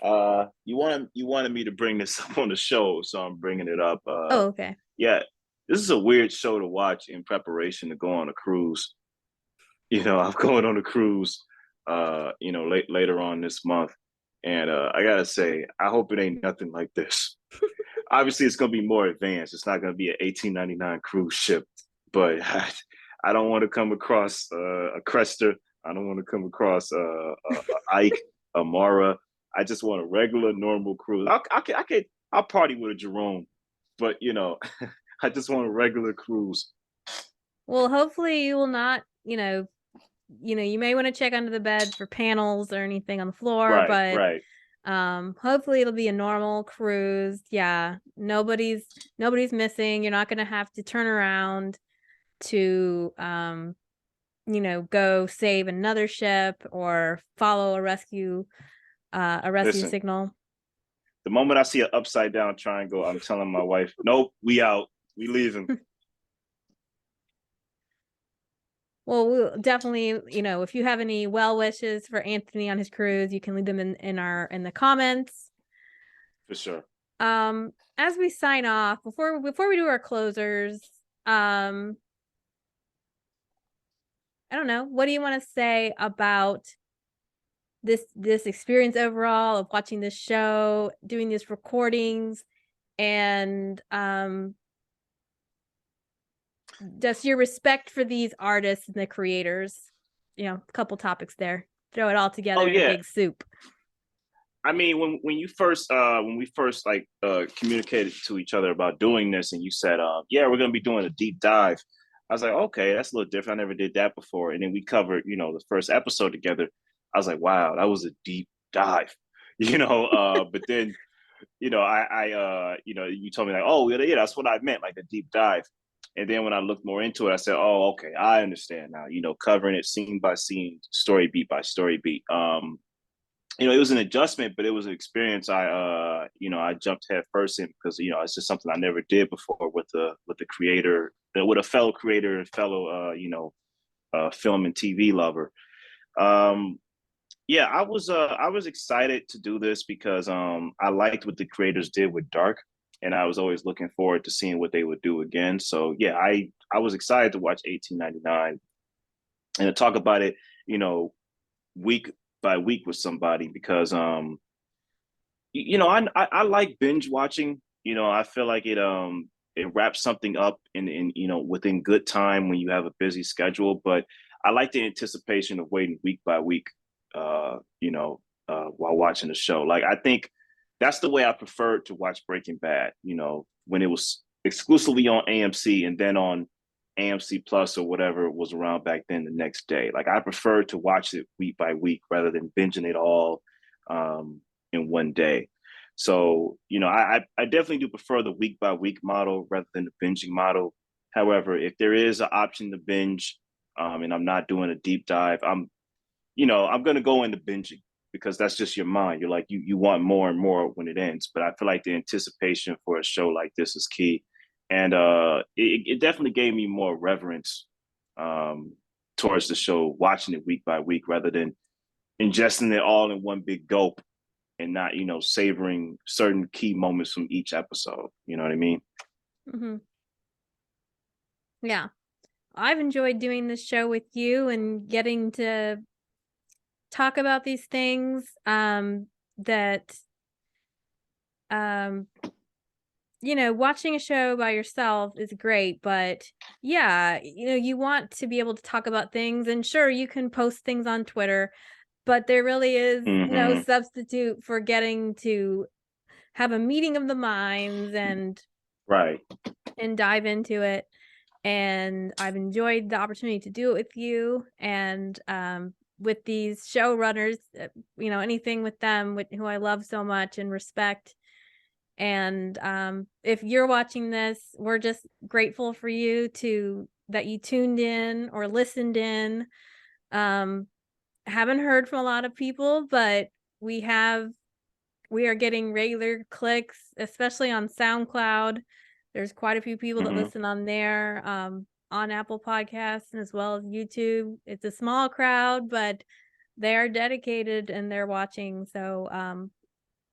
You wanted me to bring this up on the show, so I'm bringing it up.
Oh, okay.
Yeah, this is a weird show to watch in preparation to go on a cruise. I'm going on a cruise, later on this month, and I gotta say, I hope it ain't nothing like this. Obviously, it's gonna be more advanced. It's not gonna be an 1899 cruise ship, but I don't want to come across a Crester. I don't want to come across a Ike, a Mara. I just want a regular, normal cruise. I'll party with a Jerome, but I just want a regular cruise.
Well, hopefully you will not, you may want to check under the bed for panels or anything on the floor, but
Right.
hopefully it'll be a normal cruise. Yeah, nobody's missing. You're not going to have to turn around to go save another ship or follow a rescue
Listen,
signal.
the moment I see an upside down triangle, I'm telling my wife, nope, we out. We leaving.
Well, we'll definitely, if you have any well wishes for Anthony on his cruise, you can leave them in the comments.
For sure.
As we sign off, before we do our closers, I don't know, what do you want to say about this experience overall of watching this show, doing these recordings, and just your respect for these artists and the creators? A couple topics there. Throw it all together in a big soup.
I mean, when we first like communicated to each other about doing this, and you said, yeah, we're gonna be doing a deep dive. I was like, okay, that's a little different. I never did that before. And then we covered, the first episode together. I was like, wow, that was a deep dive, but then, you told me like, oh yeah, that's what I meant, like a deep dive. And then when I looked more into it, I said, oh, okay, I understand now, covering it scene by scene, story beat by story beat. It was an adjustment, but it was an experience I jumped head first in because, it's just something I never did before with the creator, with a fellow creator and fellow, film and TV lover. Yeah, I was excited to do this because I liked what the creators did with Dark, and I was always looking forward to seeing what they would do again. So yeah, I was excited to watch 1899 and to talk about it, week by week with somebody because I like binge watching. I feel like it wraps something up in within good time when you have a busy schedule. But I like the anticipation of waiting week by week, while watching the show. Like I think that's the way I preferred to watch Breaking Bad. When it was exclusively on AMC and then on AMC Plus or whatever was around back then the next day. Like I prefer to watch it week by week rather than binging it all in one day. So, I definitely do prefer the week by week model rather than the binging model. However, if there is an option to binge and I'm not doing a deep dive, I'm going to go into binging because that's just your mind. You're like, you want more and more when it ends. But I feel like the anticipation for a show like this is key. And it definitely gave me more reverence towards the show, watching it week by week rather than ingesting it all in one big gulp and not, savoring certain key moments from each episode. You know what I mean?
Mm-hmm. Yeah. I've enjoyed doing this show with you and getting to talk about these things that watching a show by yourself is great, but yeah, you want to be able to talk about things, and sure, you can post things on Twitter, but there really is no substitute for getting to have a meeting of the minds and dive into it. And I've enjoyed the opportunity to do it with you and with these showrunners, anything with them who I love so much and respect. And if you're watching this, we're just grateful for you that you tuned in or listened in. Haven't heard from a lot of people, but we are getting regular clicks, especially on SoundCloud. There's quite a few people that listen on there, on Apple Podcasts and as well as YouTube. It's a small crowd, but they are dedicated and they're watching. So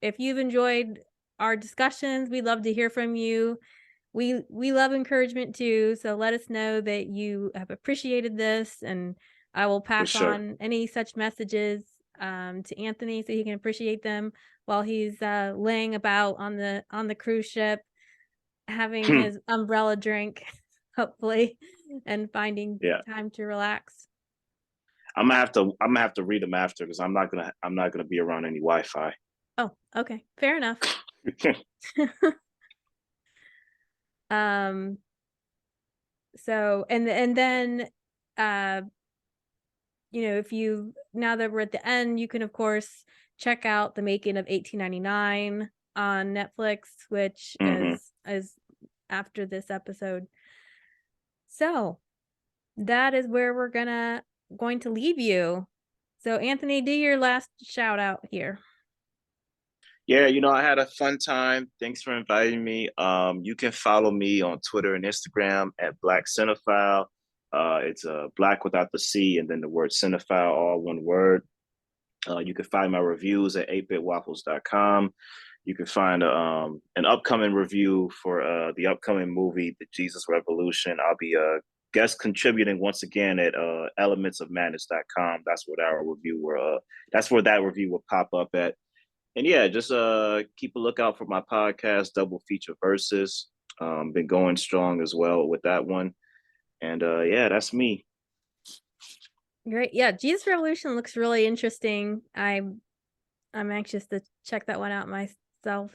if you've enjoyed our discussions, we'd love to hear from you. We love encouragement too, so let us know that you have appreciated this, and I will pass on any such messages to Anthony so he can appreciate them while he's laying about on the cruise ship, having his umbrella drink, hopefully, and finding time to relax.
I'm gonna have to read them after because I'm not gonna be around any Wi-Fi.
Oh, okay, fair enough. So and then if you, now that we're at the end, you can of course check out The Making of 1899 on Netflix, which is after this episode. So that is where we're going to leave you. So Anthony, do your last shout out here.
Yeah, I had a fun time. Thanks for inviting me. You can follow me on Twitter and Instagram at Blakcinephile. It's Black without the C and then the word cinephile, all one word. You can find my reviews at 8bitwaffles.com. You can find an upcoming review for the upcoming movie, The Jesus Revolution. I'll be guest contributing once again at elementsofmadness.com. That's what our review that's where that review will pop up at. And yeah, just keep a lookout for my podcast, Double Feature Verses. Been going strong as well with that one. And yeah, that's me.
Great. Yeah, Jesus Revolution looks really interesting. I'm anxious to check that one out myself.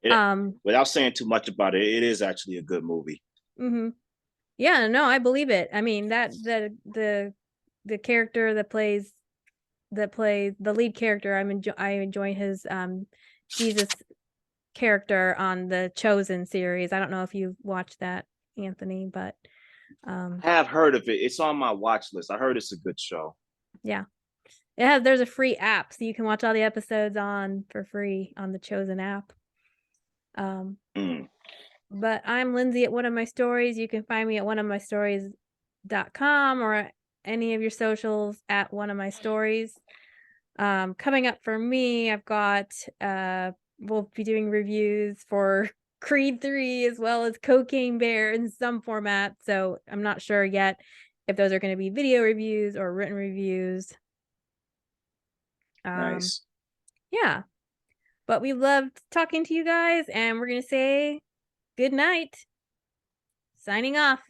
Without saying too much about it, it is actually a good movie.
Yeah, no, I believe it. I mean, that the character that plays the lead character, I enjoy his Jesus character on the Chosen series. I don't know if you've watched that, Anthony, but
I have heard of it. It's on my watch list. I heard it's a good show.
Yeah. There's a free app, so you can watch all the episodes for free on the Chosen app. But I'm Lindsay at One of My Stories. You can find me at oneofmystories.com or any of your socials at One of My Stories. Coming up for me, I've got we'll be doing reviews for Creed 3 as well as Cocaine Bear in some format. So I'm not sure yet if those are going to be video reviews or written reviews.
Nice.
Yeah. But we loved talking to you guys, and we're going to say good night. Signing off.